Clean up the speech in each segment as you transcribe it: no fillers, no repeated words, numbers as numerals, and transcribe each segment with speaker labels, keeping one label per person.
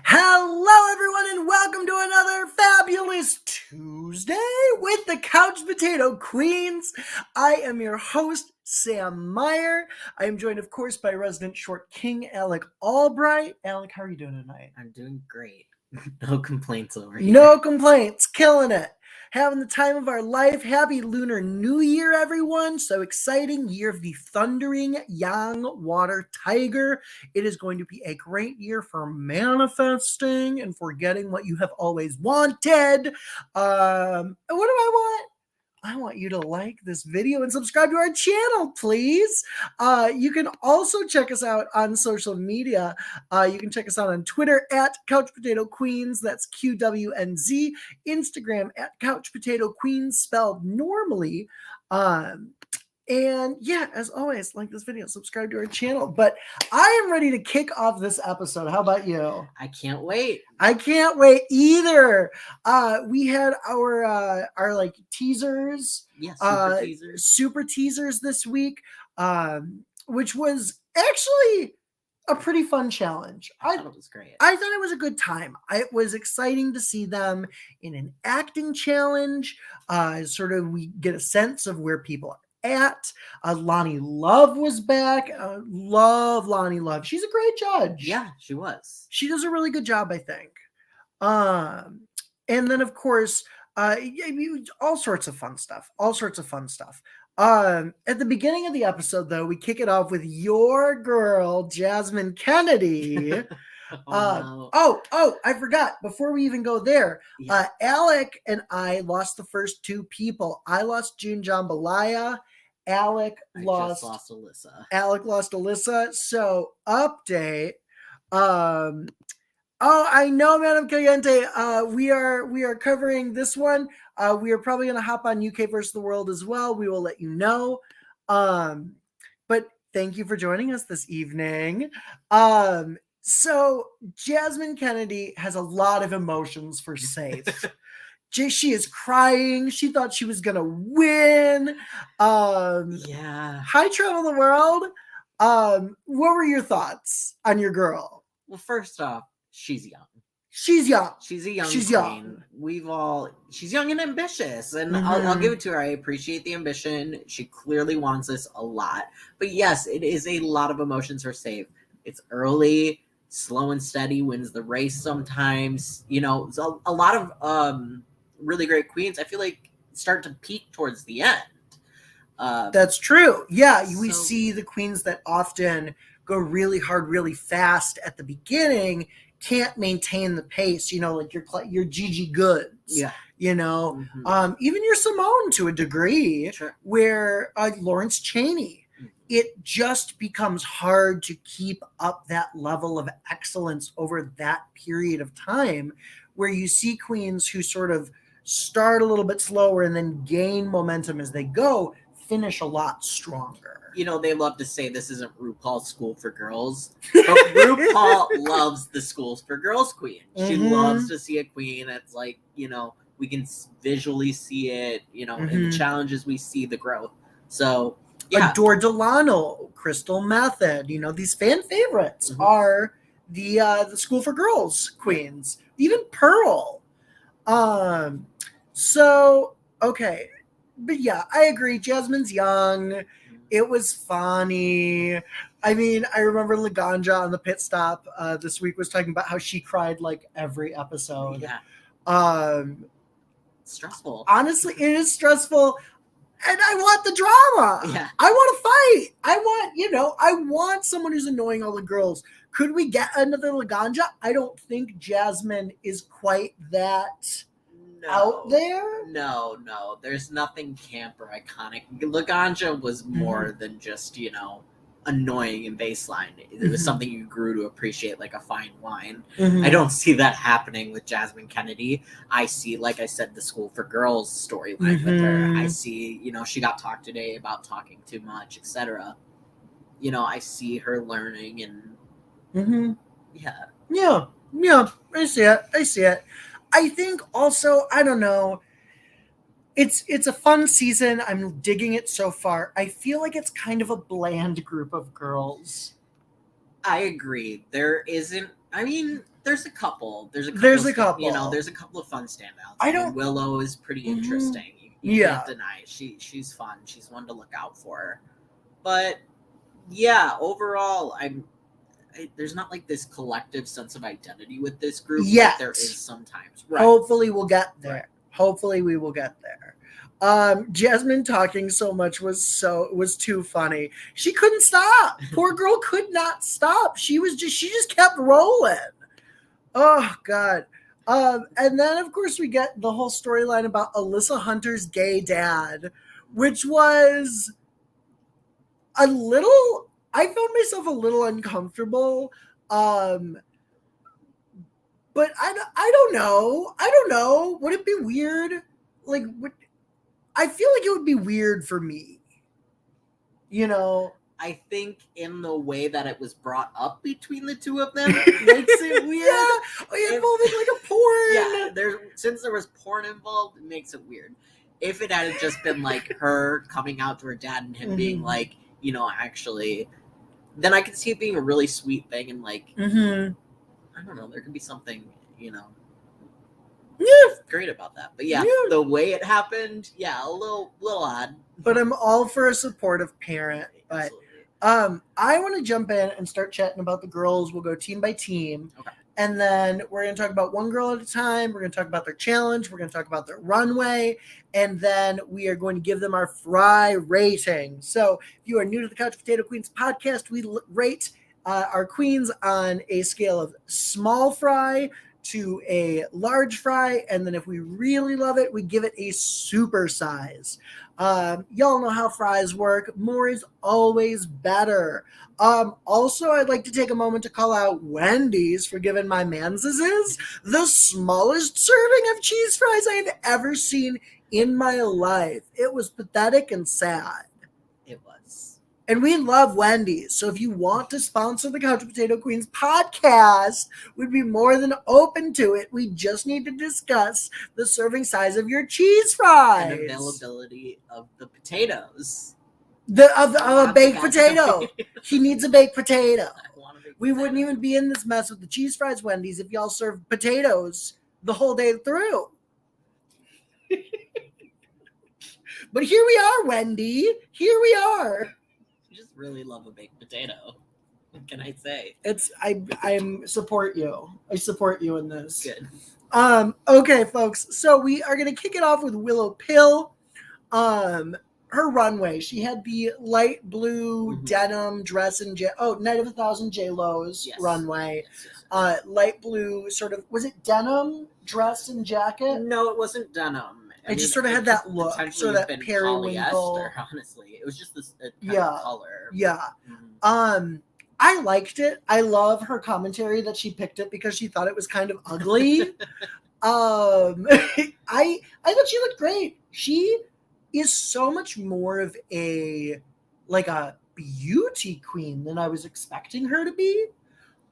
Speaker 1: Hello, everyone, and welcome to another fabulous Tuesday with the Couch Potato Queens. I am your host, Sam Meyer. I am joined, of course, by resident short king, Alec Albright. Alec, how are you doing tonight?
Speaker 2: I'm doing great. No complaints over here.
Speaker 1: No complaints. Killing it. Having the time of our life. Happy Lunar New Year, everyone. So exciting. Year of the Thundering Yang Water Tiger. It is going to be a great year for manifesting and for getting what you have always wanted. What do I want? I want you to like this video and subscribe to our channel, please. You can also check us out on social media. You can check us out on Twitter at Couch Potato Queens. That's QWNZ. Instagram at Couch Potato Queens, spelled normally. And yeah, as always, like this video, subscribe to our channel. But I am ready to kick off this episode. How about you?
Speaker 2: I can't wait.
Speaker 1: I can't wait either. We had our like teasers, super teasers this week, which was actually a pretty fun challenge.
Speaker 2: I thought it was great.
Speaker 1: I thought it was a good time. It was exciting to see them in an acting challenge. Sort of we get a sense of where people are at. Lonnie Love was back. Love Lonnie Love. She's a great judge.
Speaker 2: Yeah, she was.
Speaker 1: She does a really good job, I think. And then of course, all sorts of fun stuff. At the beginning of the episode, though, we kick it off with your girl, Jasmine Kennedy. I forgot. Before we even go there, Alec and I lost the first two people. I lost June Jambalaya. Alec lost
Speaker 2: Alyssa.
Speaker 1: Alec lost Alyssa. So update. I know, Madam Caliente. We are covering this one. We are probably going to hop on UK versus the World as well. We will let you know. But thank you for joining us this evening. So Jasmine Kennedy has a lot of emotions for Safe. She is crying. She thought she was gonna win. Hi, Travel the World. What were your thoughts on your girl?
Speaker 2: Well, first off, she's young.
Speaker 1: She's young.
Speaker 2: She's a young queen. She's young and ambitious, and I'll give it to her. I appreciate the ambition. She clearly wants this a lot. But yes, it is a lot of emotions for Safe. It's early, slow and steady wins the race sometimes. You know, so a lot of really great queens, I feel like, start to peak towards the end.
Speaker 1: That's true. Yeah, we see the queens that often go really hard, really fast at the beginning can't maintain the pace. You know, like your Gigi Goods.
Speaker 2: Yeah.
Speaker 1: You know, even your Simone to a degree.
Speaker 2: Sure.
Speaker 1: Where Lawrence Chaney. It just becomes hard to keep up that level of excellence over that period of time, where you see queens who sort of start a little bit slower and then gain momentum as they go, finish a lot stronger.
Speaker 2: You know, they love to say this isn't RuPaul's School for Girls, but RuPaul loves the Schools for Girls queen. She loves to see a queen that's like, you know, we can visually see it, you know, in the challenges we see the growth. So, yeah.
Speaker 1: Adore Delano, Crystal Method, you know, these fan favorites are the School for Girls queens. Even Pearl. So, okay. But yeah, I agree. Jasmine's young. It was funny. I mean, I remember Laganja on the pit stop this week was talking about how she cried like every episode.
Speaker 2: Yeah. Stressful.
Speaker 1: Honestly, it is stressful. And I want the drama.
Speaker 2: Yeah.
Speaker 1: I want to fight. I want someone who's annoying all the girls. Could we get another Laganja? I don't think Jasmine is quite that out there.
Speaker 2: No. There's nothing camp or iconic. Laganja was more than just, you know, annoying and baseline. It was something you grew to appreciate, like a fine wine. I don't see that happening with Jasmine Kennedy. I see, like I said, the School for Girls storyline with her. I see, you know, she got talked today about talking too much, etc. You know, I see her learning and
Speaker 1: Yeah, I see it. I think also, I don't know, it's a fun season. I'm digging it so far. I feel like it's kind of a bland group of girls.
Speaker 2: I agree. There isn't I mean, there's a couple. There's a couple. You know, there's a couple of fun standouts. I mean, Willow is pretty interesting. You can't deny it. She's fun. She's one to look out for. But yeah, overall, there's not like this collective sense of identity with this group like there is sometimes. Right.
Speaker 1: Hopefully we'll get there. Right. Hopefully we will get there. Jasmine talking so much was too funny. She couldn't stop. Poor girl could not stop. She just kept rolling. Oh God. And then of course we get the whole storyline about Alyssa Hunter's gay dad, which was I found myself a little uncomfortable. But I don't know. Would it be weird? Like, I feel like it would be weird for me. You know?
Speaker 2: I think in the way that it was brought up between the two of them makes it weird.
Speaker 1: Involving like a porn.
Speaker 2: Yeah, since there was porn involved, it makes it weird. If it had just been like her coming out to her dad and him being like, you know, actually, then I could see it being a really sweet thing and like, I don't know, there could be something, you know, great about that. But the way it happened, a little odd.
Speaker 1: But I'm all for a supportive parent. But I want to jump in and start chatting about the girls. We'll go team by team. Okay. And then we're going to talk about one girl at a time. We're going to talk about their challenge. We're going to talk about their runway. And then we are going to give them our fry rating. So if you are new to the Couch Potato Queens podcast, we rate our queens on a scale of small fry to a large fry. And then if we really love it, we give it a super size. Y'all know how fries work. More is always better. Also, I'd like to take a moment to call out Wendy's for giving my manses the smallest serving of cheese fries I have ever seen in my life. It was pathetic and sad.
Speaker 2: It was.
Speaker 1: And we love Wendy's. So if you want to sponsor the Couch Potato Queens podcast, we'd be more than open to it. We just need to discuss the serving size of your cheese fries.
Speaker 2: And availability of the potatoes.
Speaker 1: Of a baked potato. He needs a baked potato. We wouldn't even be in this mess with the cheese fries, Wendy's, if y'all served potatoes the whole day through. But here we are, Wendy. Here we are.
Speaker 2: I just really love a baked potato. What can I say?
Speaker 1: I support you. I support you in this.
Speaker 2: Good.
Speaker 1: Okay, folks. So we are gonna kick it off with Willow Pill. Her runway. She had the light blue denim dress and Night of 1,000 J-Lo's runway. Yes. Light blue sort of, was it denim dress and jacket?
Speaker 2: No, it wasn't denim.
Speaker 1: It just sort of had that look, sort of that periwinkle.
Speaker 2: Honestly, it was just this kind of color.
Speaker 1: Yeah. I liked it. I love her commentary that she picked it because she thought it was kind of ugly. I thought she looked great. She is so much more of a beauty queen than I was expecting her to be.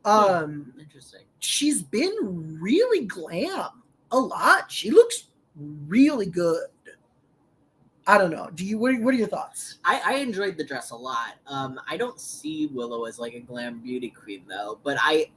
Speaker 2: Interesting.
Speaker 1: She's been really glam a lot. She looks really good. I don't know. What are your thoughts?
Speaker 2: I enjoyed the dress a lot. I don't see Willow as like a glam beauty queen though, but I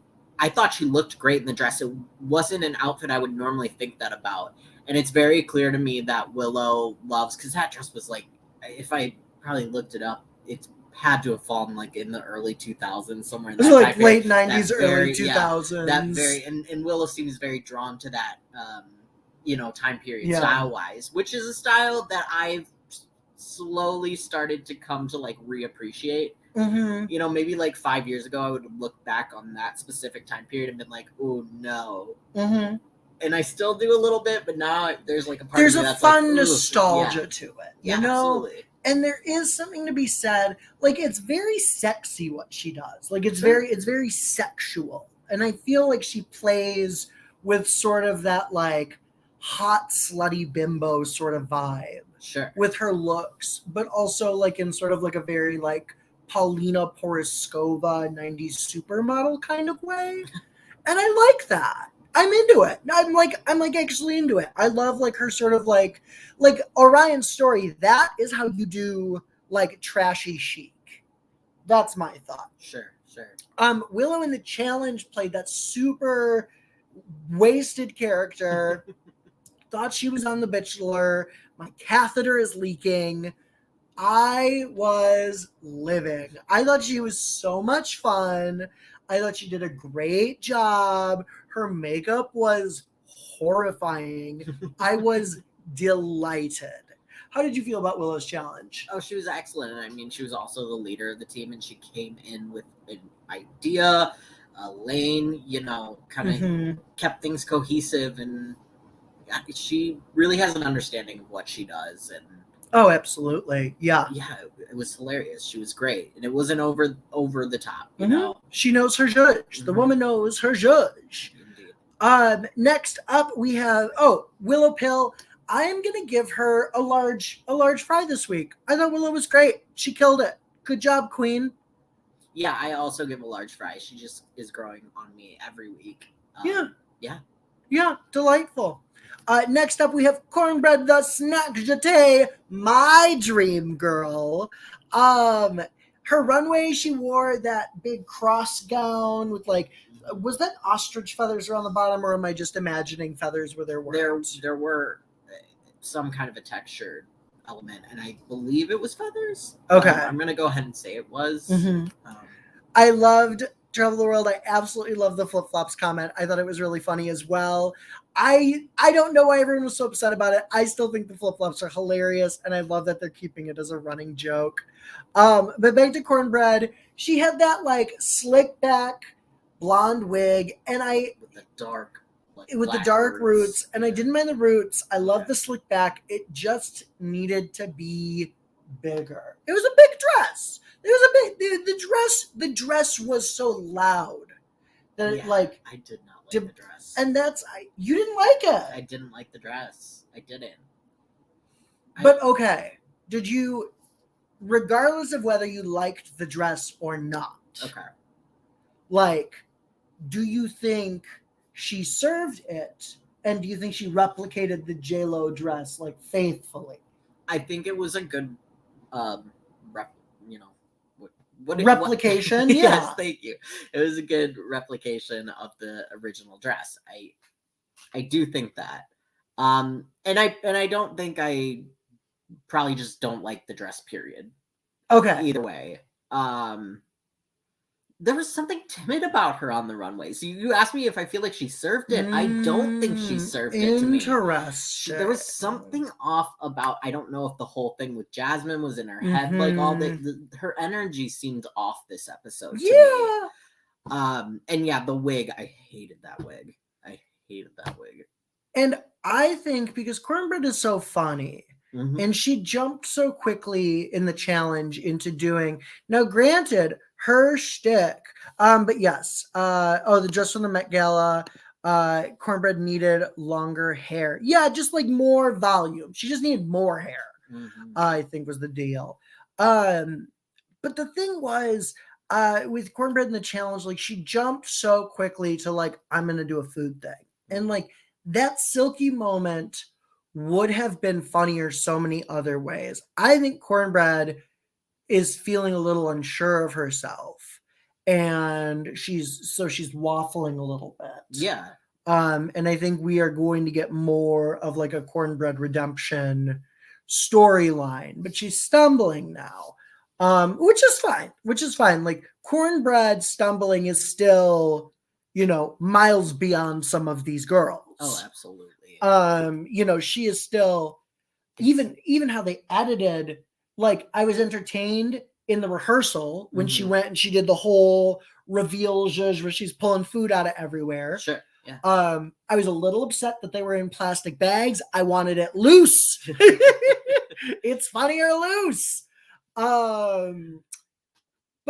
Speaker 2: thought she looked great in the dress. It wasn't an outfit I would normally think that about. And it's very clear to me that Willow loves, because that dress was like, if I probably looked it up, it had to have fallen like in the early 2000s, somewhere in that
Speaker 1: like late 90s, early 2000s.
Speaker 2: And Willow seems very drawn to that, time period style-wise, which is a style that I've slowly started to come to like reappreciate. Mm-hmm. Maybe like 5 years ago, I would look back on that specific time period and been like, oh no. Mm-hmm. And I still do a little bit, but now there's like a part of me that's
Speaker 1: fun
Speaker 2: like,
Speaker 1: nostalgia to it. You know?
Speaker 2: Absolutely.
Speaker 1: And there is something to be said. Like, it's very sexy what she does. Like, it's very sexual. And I feel like she plays with sort of that like hot, slutty bimbo sort of vibe.
Speaker 2: Sure. With
Speaker 1: her looks, but also like in sort of like a very like Paulina Poroskova 90s supermodel kind of way. And I like that. I'm into it. I'm like actually into it. I love like her sort of like Orion's story. That is how you do like trashy chic. That's my thought.
Speaker 2: Sure. Sure.
Speaker 1: Willow in the challenge played that super wasted character. Thought she was on The Bachelor. My catheter is leaking. I was living. I thought she was so much fun. I thought she did a great job. Her makeup was horrifying. I was delighted. How did you feel about Willow's challenge?
Speaker 2: Oh, she was excellent. I mean, she was also the leader of the team, and she came in with an idea, a lane, kind of kept things cohesive, and she really has an understanding of what she does. And
Speaker 1: oh, absolutely, yeah,
Speaker 2: it was hilarious. She was great, and it wasn't over the top. You know,
Speaker 1: she knows her judge. The woman knows her judge.
Speaker 2: Indeed.
Speaker 1: Next up we have Willow Pill. I am gonna give her a large fry this week. I thought Willow was great. She killed it. Good job, Queen.
Speaker 2: Yeah, I also give a large fry. She just is growing on me every week.
Speaker 1: Yeah, delightful. Next up, we have Cornbread the Snack Jete, my dream girl. Her runway, she wore that big cross gown with was that ostrich feathers around the bottom, or am I just imagining feathers where there weren't?
Speaker 2: There were some kind of a textured element, and I believe it was feathers.
Speaker 1: Okay.
Speaker 2: I'm gonna go ahead and say it was.
Speaker 1: I loved Travel the World. I absolutely love the flip-flops comment. I thought it was really funny as well. I don't know why everyone was so upset about it. I still think the flip-flops are hilarious, and I love that they're keeping it as a running joke. But back to Cornbread, she had that slick back blonde wig, and
Speaker 2: with the dark
Speaker 1: roots, and I didn't mind the roots. I love the slick back. It just needed to be bigger. It was a big dress. It was a big the dress was so loud that
Speaker 2: I did not like the dress.
Speaker 1: And you didn't like it.
Speaker 2: I didn't like the dress. I didn't.
Speaker 1: But okay, did you, regardless of whether you liked the dress or not?
Speaker 2: Okay.
Speaker 1: Do you think she served it, and do you think she replicated the J-Lo dress faithfully?
Speaker 2: I think it was a good
Speaker 1: replication. Yeah.
Speaker 2: Yes, thank you. It was a good replication of the original dress. I do think that. And I don't think I probably just don't like the dress, period.
Speaker 1: Okay.
Speaker 2: Either way. There was something timid about her on the runway. So you asked me if I feel like she served it. I don't think she served it to me.
Speaker 1: Interesting.
Speaker 2: There was something off about, I don't know if the whole thing with Jasmine was in her head. All her energy seemed off this episode to me. And the wig, I hated that wig.
Speaker 1: And I think because Cornbread is so funny, and she jumped so quickly in the challenge into doing, now granted, her shtick, but yes, the dress from the Met Gala, Cornbread needed longer hair. Yeah, just more volume. She just needed more hair, I think was the deal. But the thing was, with Cornbread in the challenge, she jumped so quickly to I'm going to do a food thing. And that silky moment would have been funnier so many other ways. I think Cornbread is feeling a little unsure of herself, and she's waffling a little bit.
Speaker 2: Yeah.
Speaker 1: And I think we are going to get more of a Cornbread redemption storyline, but she's stumbling now. Which is fine. Cornbread stumbling is still, miles beyond some of these girls.
Speaker 2: Oh, absolutely.
Speaker 1: She is still, even how they edited, I was entertained in the rehearsal when she went and she did the whole reveal zhuzh where she's pulling food out of everywhere.
Speaker 2: Sure. Yeah.
Speaker 1: I was a little upset that they were in plastic bags. I wanted it loose. It's funnier loose. But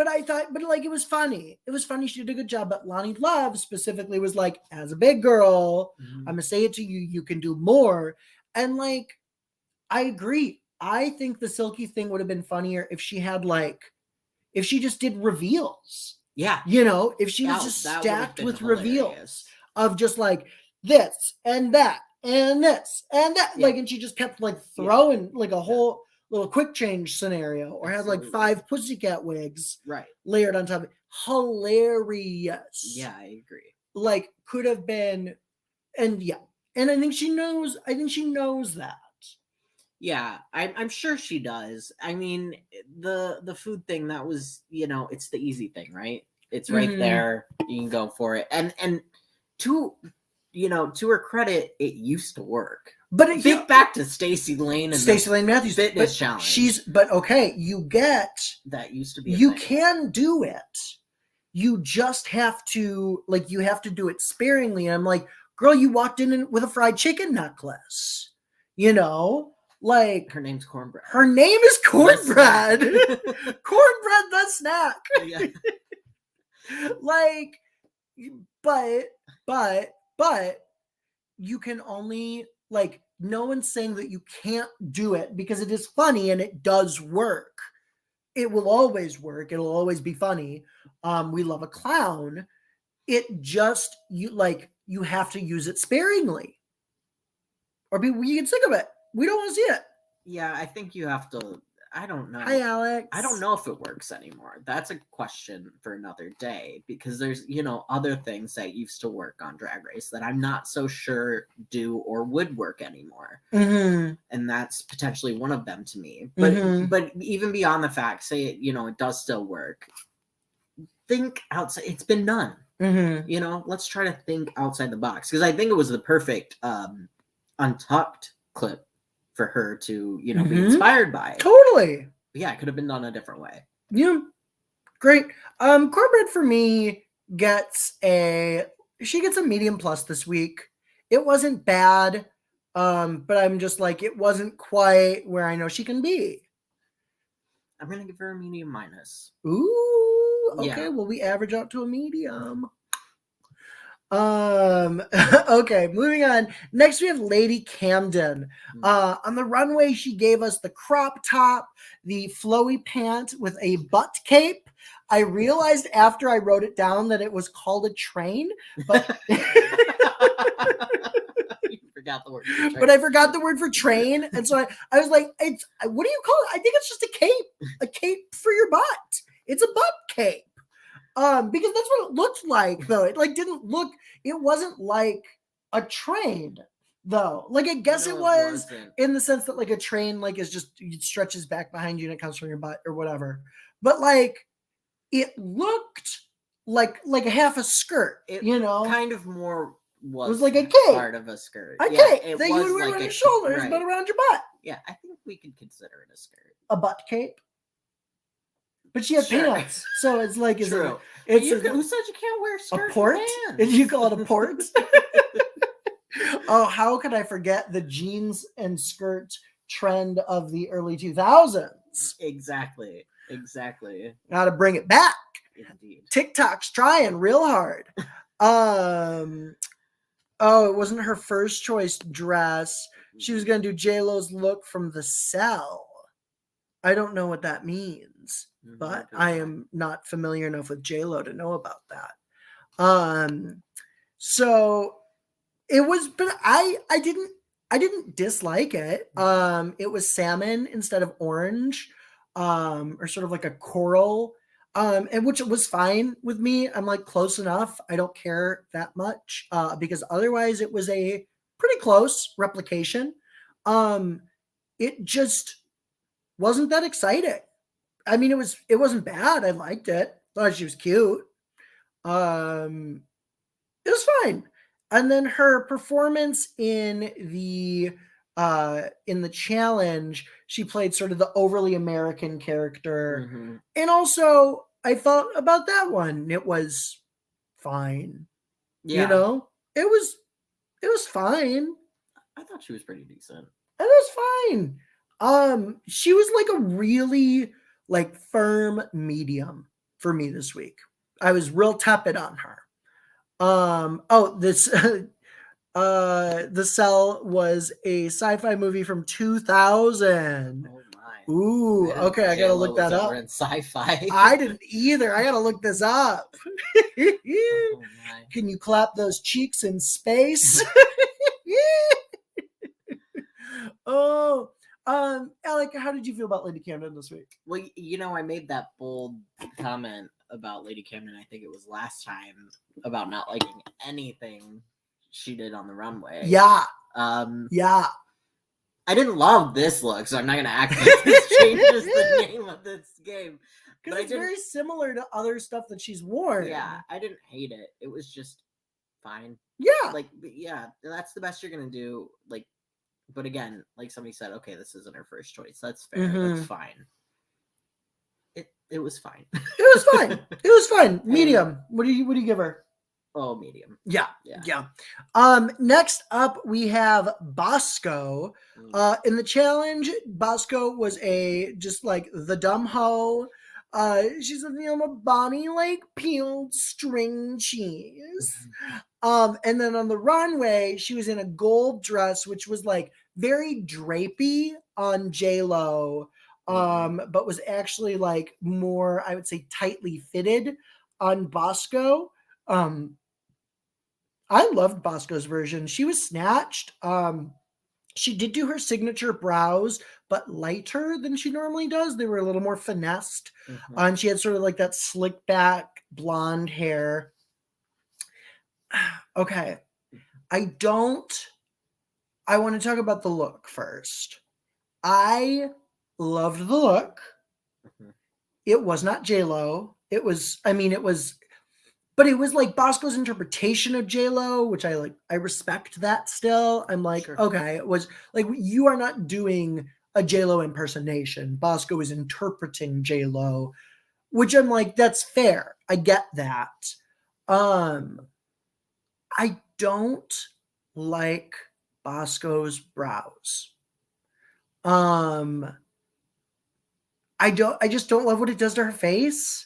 Speaker 1: I thought, it was funny. It was funny. She did a good job. But Lonnie Love specifically was as a big girl, I'm going to say it to you, you can do more. And I agree. I think the silky thing would have been funnier if she had if she just did reveals.
Speaker 2: Yeah.
Speaker 1: If she was just stacked with reveals of just this and that and this and that. And she just kept throwing a whole little quick change scenario, or had 5 pussycat wigs
Speaker 2: right
Speaker 1: layered on top of it. hilarious.
Speaker 2: Yeah, I agree.
Speaker 1: Like, could have been, and yeah, and I think she knows that.
Speaker 2: Yeah, I'm sure she does. I mean, the food thing, that was, it's the easy thing, right? It's right there. You can go for it. And to her credit, it used to work.
Speaker 1: But
Speaker 2: think back to Stacey Lane and
Speaker 1: Stacey Lane Matthews
Speaker 2: fitness challenge.
Speaker 1: But okay, you get
Speaker 2: that used to be.
Speaker 1: You can do it. You just have to do it sparingly. And I'm like, girl, you walked in with a fried chicken necklace. Like,
Speaker 2: her name's Cornbread.
Speaker 1: Her name is Cornbread. Cornbread the snack. Yeah. Like, but you can only, like, no one's saying that you can't do it, because it is funny and it does work. It will always work. It'll always be funny. We love a clown. It just, you have to use it sparingly, or we get sick of it. We don't want to see it.
Speaker 2: Yeah, I think you have to. I don't know.
Speaker 1: Hi, Alex.
Speaker 2: I don't know if it works anymore. That's a question for another day, because there's, other things that used to work on Drag Race that I'm not so sure do or would work anymore.
Speaker 1: Mm-hmm.
Speaker 2: And that's potentially one of them to me. But even beyond the fact, say it does still work. Think outside. It's been done.
Speaker 1: Mm-hmm.
Speaker 2: Let's try to think outside the box, because I think it was the perfect Untucked clip for her to, be inspired by.
Speaker 1: Totally.
Speaker 2: Yeah, it could have been done a different way.
Speaker 1: Yeah. Great. Cornbread for me gets a medium plus this week. It wasn't bad. But I'm just like, it wasn't quite where I know she can be.
Speaker 2: I'm gonna give her a medium minus.
Speaker 1: Ooh, okay. Yeah. Well, we average out to a medium. Okay, moving on. Next, we have Lady Camden. On the runway, she gave us the crop top, the flowy pant with a butt cape. I realized after I wrote it down that it was called a train, but
Speaker 2: forgot the word.
Speaker 1: But I forgot the word for train, and so I was like, "It's what do you call it?" I think it's just a cape for your butt. It's a butt cape. Because that's what it looked like, though. It it wasn't like a train, though. Like, I guess it was in the sense that, like, a train, like, is just, it stretches back behind you and it comes from your butt or whatever. But, like, it looked like a half a skirt,
Speaker 2: kind of more was.
Speaker 1: It was like a cape.
Speaker 2: Part of a skirt.
Speaker 1: A cape that you would wear around your shoulders, right, but around your butt.
Speaker 2: Yeah, I think we could consider it a skirt.
Speaker 1: A butt cape. But she had pants, so it's like,
Speaker 2: who said you can't wear skirts?
Speaker 1: A port? Did you call it a port? Oh, how could I forget the jeans and skirt trend of the early 2000s?
Speaker 2: Exactly.
Speaker 1: Got to bring it back.
Speaker 2: Indeed.
Speaker 1: TikTok's trying real hard. It wasn't her first choice dress. She was going to do J-Lo's look from The Cell. I don't know what that means, but I am not familiar enough with J-Lo to know about that. So it was, but I didn't dislike it. It was salmon instead of orange, or sort of like a coral, and which was fine with me. I'm like, close enough. I don't care that much, because otherwise it was a pretty close replication. It just wasn't that exciting. I mean, it wasn't bad. I liked it. Thought she was cute. It was fine. And then her performance in the challenge, she played sort of the overly American character. Mm-hmm. And also, I thought about that one, it was fine. Yeah. It was fine.
Speaker 2: I thought she was pretty decent.
Speaker 1: It was fine. She was like a really, like, firm medium for me this week. I was real tepid on her. The Cell was a sci-fi movie from 2000. Oh my. Ooh, okay, I gotta look that up.
Speaker 2: In sci-fi.
Speaker 1: I didn't either. I gotta look this up. Oh my. Can you clap those cheeks in space? Oh. Alec, how did you feel about Lady Camden this week?
Speaker 2: Well, I made that bold comment about Lady Camden. I think it was last time about not liking anything she did on the runway.
Speaker 1: Yeah.
Speaker 2: Yeah. I didn't love this look, so I'm not gonna act like this changes the name of this game.
Speaker 1: Because it's very similar to other stuff that she's worn.
Speaker 2: Yeah, I didn't hate it. It was just fine.
Speaker 1: Yeah.
Speaker 2: Like, yeah, that's the best you're gonna do. Like, but again, like somebody said, okay, this isn't her first choice. That's fair. That's fine. It was fine.
Speaker 1: It was fine. It was fine. Medium. What do you give her?
Speaker 2: Oh, medium.
Speaker 1: Yeah. Next up, we have Bosco. In the challenge, Bosco was just like the dumb hoe. She said, my body like peeled string cheese. And then on the runway, she was in a gold dress, which was like very drapey on J-Lo, but was actually like more, I would say, tightly fitted on Bosco. I loved Bosco's version. She was snatched. She did do her signature brows, but lighter than she normally does. They were a little more finessed. And she had sort of like that slick back blonde hair. Okay. I want to talk about the look first. I loved the look. It was not J-Lo. But it was like Bosco's interpretation of J-Lo, which I respect that still. I'm like, sure. Okay, it was like, you are not doing a J-Lo impersonation. Bosco is interpreting J-Lo, which I'm like, that's fair. I get that. I don't like Bosco's brows. I just don't love what it does to her face.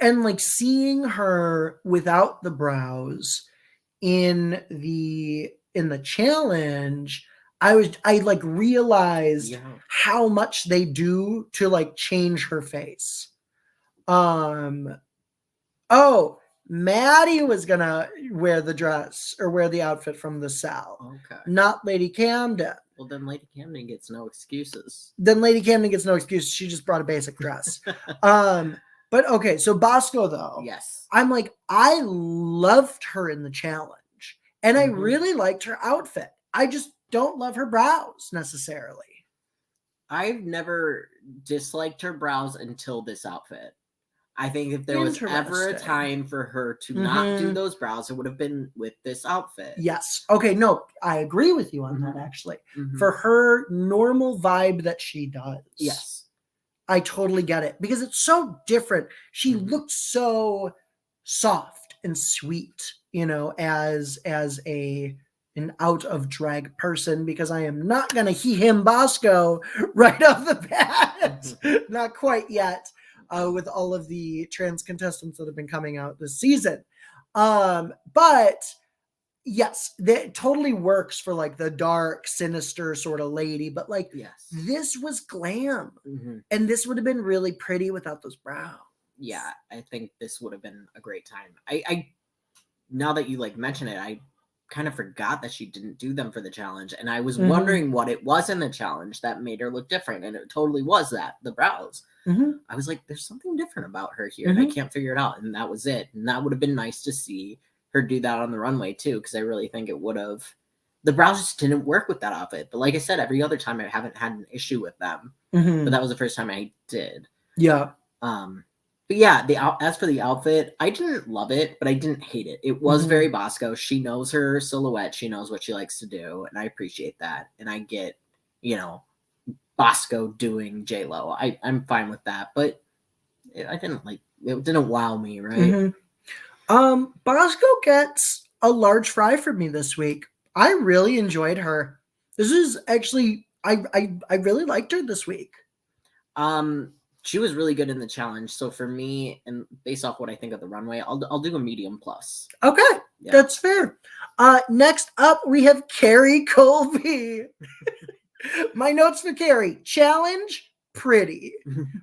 Speaker 1: And like seeing her without the brows in the challenge, I like realized how much they do to like change her face. Maddie was gonna wear the dress or wear the outfit from the cell. Okay. Not Lady Camden.
Speaker 2: Well, then Lady Camden gets no excuses.
Speaker 1: She just brought a basic dress. But okay, so Bosco though.
Speaker 2: Yes.
Speaker 1: I'm like, I loved her in the challenge. And I really liked her outfit. I just don't love her brows necessarily.
Speaker 2: I've never disliked her brows until this outfit. I think if there was ever a time for her to not do those brows, it would have been with this outfit.
Speaker 1: Yes. Okay, no, I agree with you on that actually. For her normal vibe that she does.
Speaker 2: Yes.
Speaker 1: I totally get it because it's so different. She looked so soft and sweet, as an out of drag person, because I am not going to him Bosco right off the bat. Not quite yet, with all of the trans contestants that have been coming out this season. But yes, that totally works for like the dark, sinister sort of lady. But like, this was glam, and this would have been really pretty without those brows.
Speaker 2: Yeah, I think this would have been a great time. I now that you like mention it, I kind of forgot that she didn't do them for the challenge, and I was wondering what it was in the challenge that made her look different, and it totally was the brows. I was like, there's something different about her here, and I can't figure it out, and that was it. And that would have been nice to see her do that on the runway too, because I really think it would have. The brows just didn't work with that outfit, but like I said, every other time I haven't had an issue with them. But that was the first time I did.
Speaker 1: Yeah.
Speaker 2: But yeah, as for the outfit, I didn't love it, but I didn't hate it. It was very Bosco. She knows her silhouette. She knows what she likes to do, and I appreciate that. And I get, Bosco doing J-Lo. I'm fine with that, but I didn't like it. Didn't wow me, right?
Speaker 1: Bosco gets a large fry from me this week. I really enjoyed her. This is actually I really liked her this week.
Speaker 2: She was really good in the challenge. So for me, and based off what I think of the runway, I'll do a medium plus.
Speaker 1: Okay, that's fair. Next up, we have Carrie Colby. My notes for Carrie: challenge, pretty.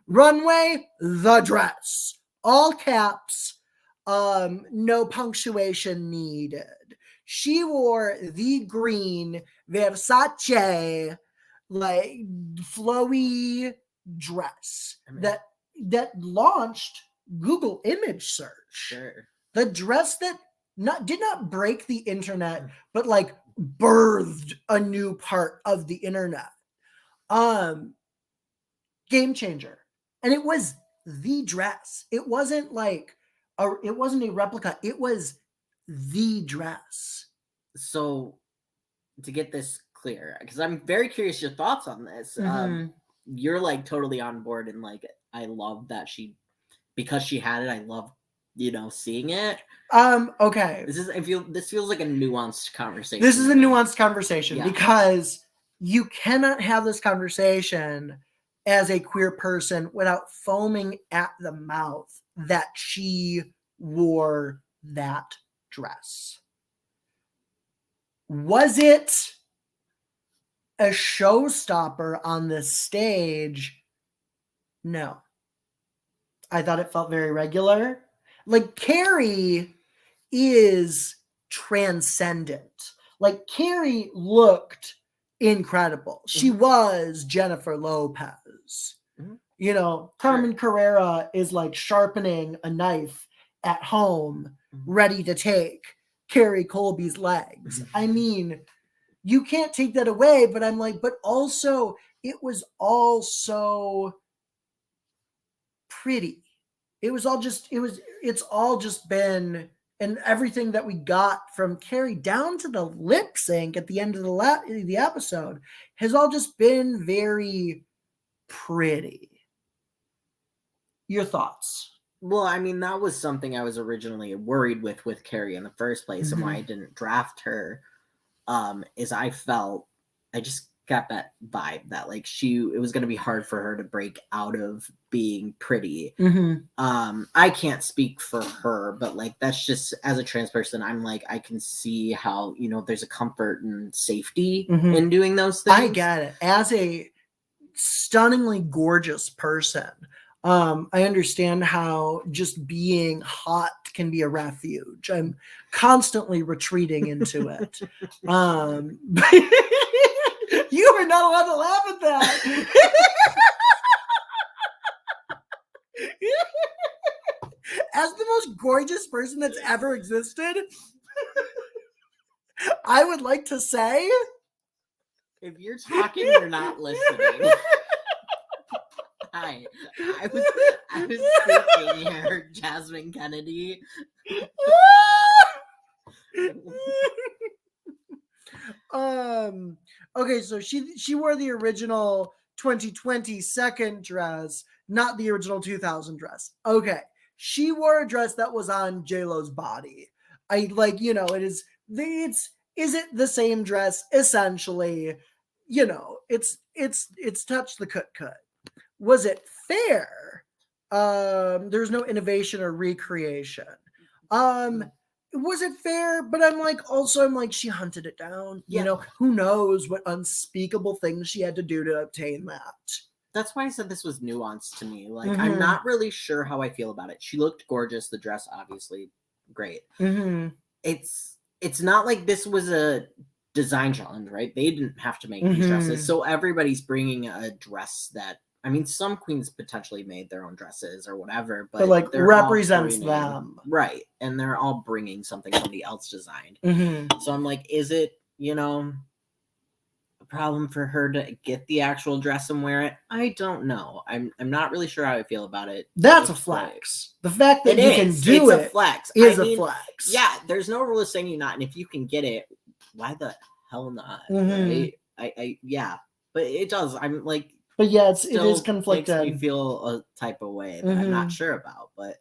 Speaker 1: Runway, the dress. All caps. No punctuation needed. She wore the green Versace, like flowy dress that launched Google image search.
Speaker 2: Sure.
Speaker 1: The dress that did not break the internet, but like birthed a new part of the internet. Game changer. And it was the dress. It wasn't like it wasn't a replica. It was the dress.
Speaker 2: So to get this clear, because I'm very curious your thoughts on this. You're like totally on board, and like I love that because she had it, I love seeing it.
Speaker 1: Okay.
Speaker 2: This feels like a nuanced conversation.
Speaker 1: This is a nuanced conversation because you cannot have this conversation as a queer person without foaming at the mouth that she wore that dress. Was it a showstopper on this stage? No. I thought it felt very regular. Like, Carrie is transcendent. Like, Carrie looked incredible. She was Jennifer Lopez. Carmen Carrera is like sharpening a knife at home, ready to take Carrie Colby's legs. I mean, you can't take that away, but I'm like, but also it was all so pretty. It's all just been, and everything that we got from Carrie down to the lip sync at the end of the episode has all just been very pretty. Your thoughts?
Speaker 2: Well, I mean, that was something I was originally worried with Carrie in the first place, and why I didn't draft her. Is I just got that vibe that like it was going to be hard for her to break out of being pretty. I can't speak for her, but like that's just, as a trans person, I'm like, I can see how there's a comfort and safety in doing those things.
Speaker 1: I get it. As a stunningly gorgeous person, I understand how just being hot can be a refuge. I'm constantly retreating into it. You are not allowed to laugh at that. As the most gorgeous person that's ever existed, I would like to say,
Speaker 2: if you're talking, you're not listening. Hi, I was thinking here, Jasmine Kennedy.
Speaker 1: Okay, so she wore the original 2020 second dress, not the original 2000 dress. Okay, she wore a dress that was on J-Lo's body. Is it the same dress? Essentially, it's touch the cut. Was it fair? There's no innovation or recreation. Was it fair? But I'm like, she hunted it down.
Speaker 2: Yeah.
Speaker 1: Who knows what unspeakable things she had to do to obtain that.
Speaker 2: That's why I said this was nuanced to me. Like, I'm not really sure how I feel about it. She looked gorgeous. The dress, obviously, great. It's not like this was a design challenge, right? They didn't have to make these dresses. So everybody's bringing a dress that, I mean, some queens potentially made their own dresses or whatever, but
Speaker 1: like represents them.
Speaker 2: Right. And they're all bringing something somebody else designed. So I'm like, is it, a problem for her to get the actual dress and wear it? I don't know. I'm not really sure how I feel about it.
Speaker 1: That's a flex. The fact that you can do it
Speaker 2: a flex.
Speaker 1: Is a flex.
Speaker 2: Yeah, there's no rule saying you not, and if you can get it, why the hell not? Right? Yeah, but it does. I'm like,
Speaker 1: but yeah, it is conflicted.
Speaker 2: Makes me feel a type of way that I'm not sure about, but.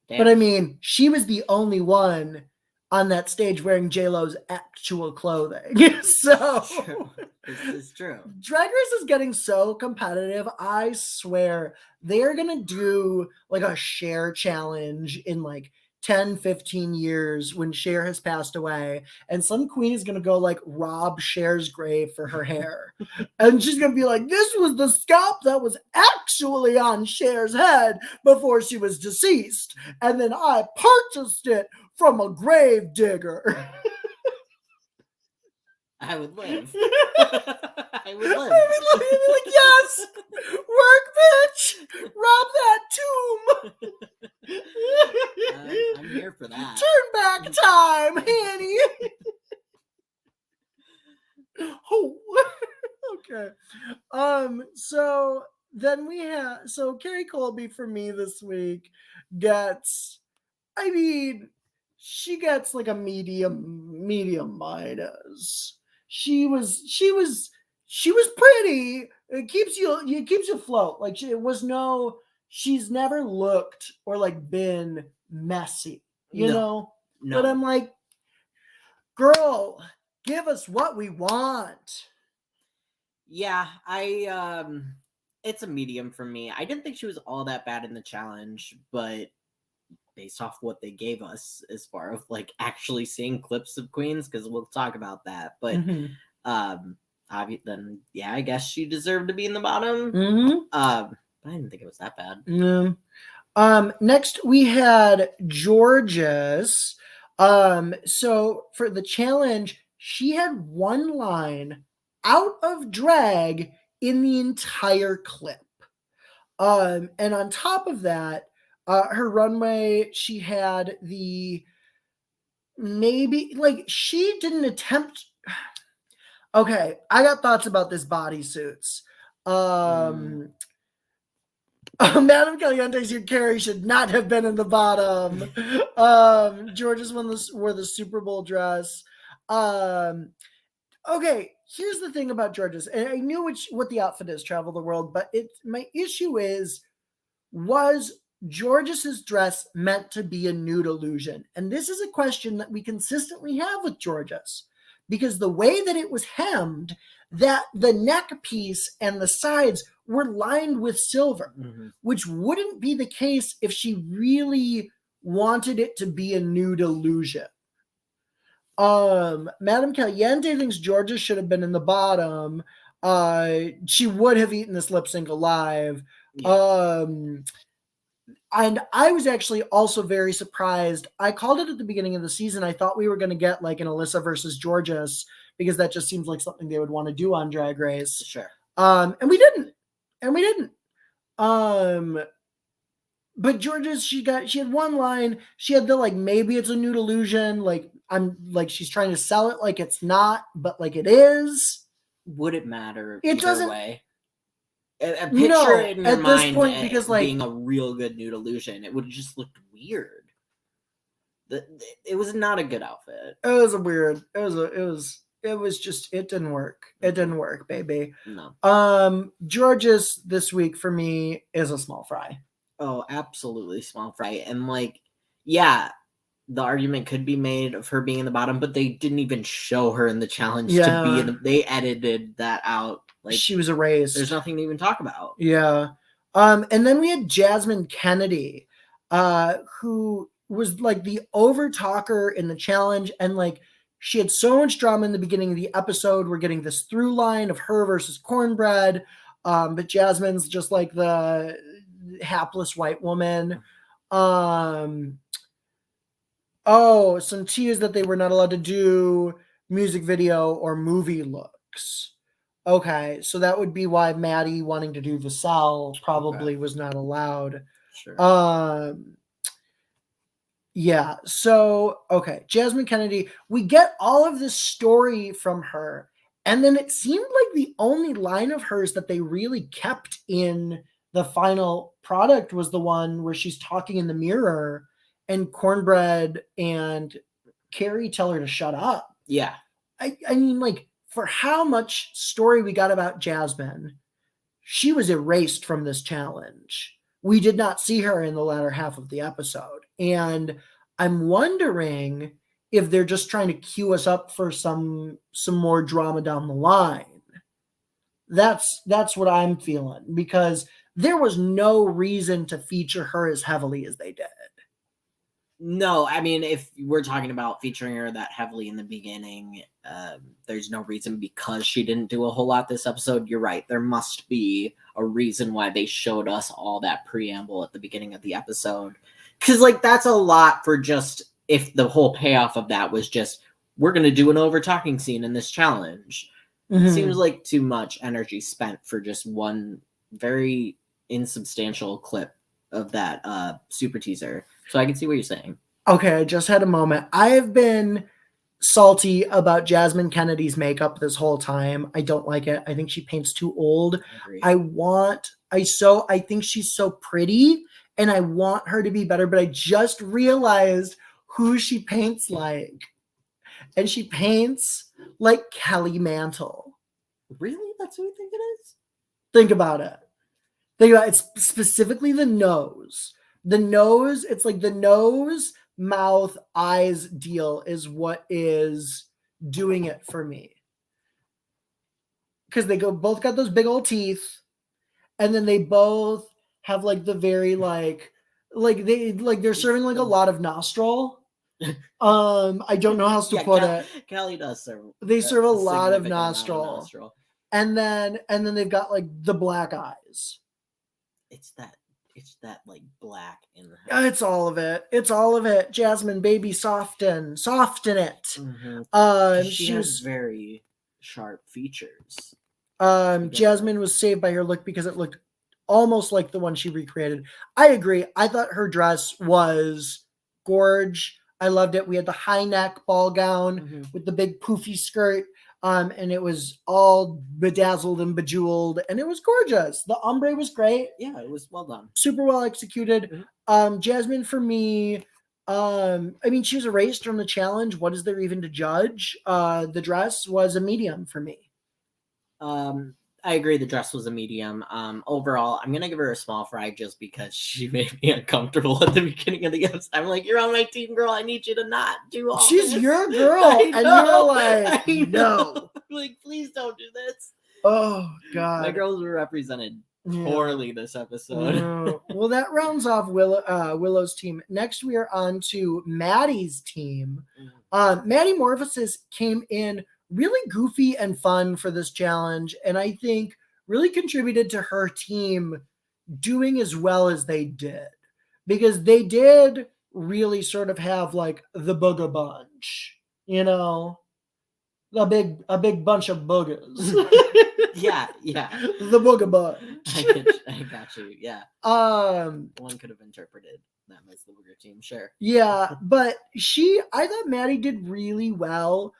Speaker 2: Damn.
Speaker 1: But I mean, she was the only one on that stage wearing J-Lo's actual clothing. So
Speaker 2: this is true.
Speaker 1: Drag Race is getting so competitive. I swear they're gonna do like a Cher challenge in like 10, 15 years when Cher has passed away, and some queen is gonna go like rob Cher's grave for her hair. And she's gonna be like, this was the scalp that was actually on Cher's head before she was deceased, and then I purchased it from a grave digger.
Speaker 2: I would live. I would live.
Speaker 1: Like, yes! Work, bitch! Rob that tomb!
Speaker 2: I'm here for that.
Speaker 1: Turn back time, Hanny! Oh, okay. So then we have, so Carrie Colby for me this week gets, I mean, she gets like a medium minus. She was pretty. It keeps you afloat. Like she's never looked or like been messy, you know?
Speaker 2: No.
Speaker 1: But I'm like, girl, give us what we want.
Speaker 2: Yeah, it's a medium for me. I didn't think she was all that bad in the challenge, but based off what they gave us as far as like actually seeing clips of queens, because we'll talk about that. But then yeah, I guess she deserved to be in the bottom. I didn't think it was that bad.
Speaker 1: Next we had George's. So for the challenge, she had one line out of drag in the entire clip. And on top of that, her runway, she had she didn't attempt. Okay, I got thoughts about this bodysuits. Madame Caliente's here, Carrie should not have been in the bottom. George's wore the Super Bowl dress. Okay, here's the thing about George's, and I knew what the outfit is, Travel the World, but my issue was George's dress meant to be a nude illusion? And this is a question that we consistently have with George's, because the way that it was hemmed, that the neck piece and the sides were lined with silver, which wouldn't be the case if she really wanted it to be a nude illusion. Madame Caliente thinks Georgia should have been in the bottom. She would have eaten this lip sync alive. Yeah. And I was actually also very surprised. I called it at the beginning of the season. I thought we were going to get like an Alyssa versus Georges, because that just seems like something they would want to do on Drag Race.
Speaker 2: Sure.
Speaker 1: And we didn't. But Georges, she had one line. She had the like, maybe it's a nude illusion. Like she's trying to sell it like it's not, but like it is.
Speaker 2: Would it matter?
Speaker 1: It doesn't.
Speaker 2: Way? Picture it in your
Speaker 1: at
Speaker 2: mind
Speaker 1: this point, because like
Speaker 2: being a real good nude illusion, it would have just looked weird. It was not a good outfit.
Speaker 1: It was weird. It was just, it didn't work. It didn't work, baby.
Speaker 2: No.
Speaker 1: George's this week for me is a small fry.
Speaker 2: Oh, absolutely small fry. And like, yeah, the argument could be made of her being in the bottom, but they didn't even show her in the challenge to be in the, they edited that out. Like,
Speaker 1: she was erased.
Speaker 2: There's nothing to even talk about.
Speaker 1: Yeah. And then we had Jasmine Kennedy, who was like the over talker in the challenge, and like she had so much drama in the beginning of the episode. We're getting this through line of her versus Cornbread, but Jasmine's just like the hapless white woman. Some tease that they were not allowed to do music video or movie looks. Okay, so that would be why Maddie wanting to do the cell probably was not allowed.
Speaker 2: Sure.
Speaker 1: Yeah, so, okay, Jasmine Kennedy, we get all of this story from her, and then it seemed like the only line of hers that they really kept in the final product was the one where she's talking in the mirror, and Cornbread and Carrie tell her to shut up.
Speaker 2: Yeah.
Speaker 1: I mean, like, for how much story we got about Jasmine, she was erased from this challenge. We did not see her in the latter half of the episode. And I'm wondering if they're just trying to cue us up for some more drama down the line. That's what I'm feeling, because there was no reason to feature her as heavily as they did.
Speaker 2: No, I mean, if we're talking about featuring her that heavily in the beginning, there's no reason, because she didn't do a whole lot this episode. You're right. There must be a reason why they showed us all that preamble at the beginning of the episode. Because, like, that's a lot for just, if the whole payoff of that was just, we're going to do an over talking scene in this challenge. It seems like too much energy spent for just one very insubstantial clip of that super teaser. So I can see what you're saying.
Speaker 1: Okay, I just had a moment. I have been salty about Jasmine Kennedy's makeup this whole time. I don't like it. I think she paints too old. I think she's so pretty and I want her to be better, but I just realized who she paints like. And she paints like Kelly Mantle.
Speaker 2: Really? That's who you think it is?
Speaker 1: Think about it. It's specifically the nose. The nose, it's like the nose, mouth, eyes deal is what is doing it for me. Because they both got those big old teeth, and then they both have like the very they're serving like a lot of nostril. I don't know how else to put it.
Speaker 2: Kelly does serve.
Speaker 1: They serve a lot of nostril. And then they've got like the black eyes.
Speaker 2: It's that like black in the
Speaker 1: head. It's all of it. It's all of it. Jasmine, baby, soften it.
Speaker 2: She has very sharp features.
Speaker 1: Jasmine was saved by her look because it looked almost like the one she recreated. I agree. I thought her dress was gorge. I loved it. We had the high neck ball gown with the big poofy skirt. And it was all bedazzled and bejeweled, and it was gorgeous. The ombre was great.
Speaker 2: Yeah, it was well done.
Speaker 1: Super well executed. Jasmine, for me, she was erased from the challenge. What is there even to judge? The dress was a medium for me.
Speaker 2: I agree. The dress was a medium. Overall, I'm gonna give her a small fry just because she made me uncomfortable at the beginning of the episode. I'm like, you're on my team, girl. I need you to not do all
Speaker 1: She's
Speaker 2: this.
Speaker 1: your girl, and you're like, no.
Speaker 2: Like, please don't do this.
Speaker 1: Oh God,
Speaker 2: my girls were represented poorly this episode.
Speaker 1: Well, that rounds off Willow's team. Next, we are on to Maddie's team. Maddie Morphosis came in really goofy and fun for this challenge, and I think really contributed to her team doing as well as they did, because they did really sort of have like the booger bunch, a big bunch of boogers.
Speaker 2: yeah
Speaker 1: The booger bunch.
Speaker 2: I got you. Yeah. One could have interpreted them as the booger team, sure.
Speaker 1: Yeah, but I thought Maddie did really well.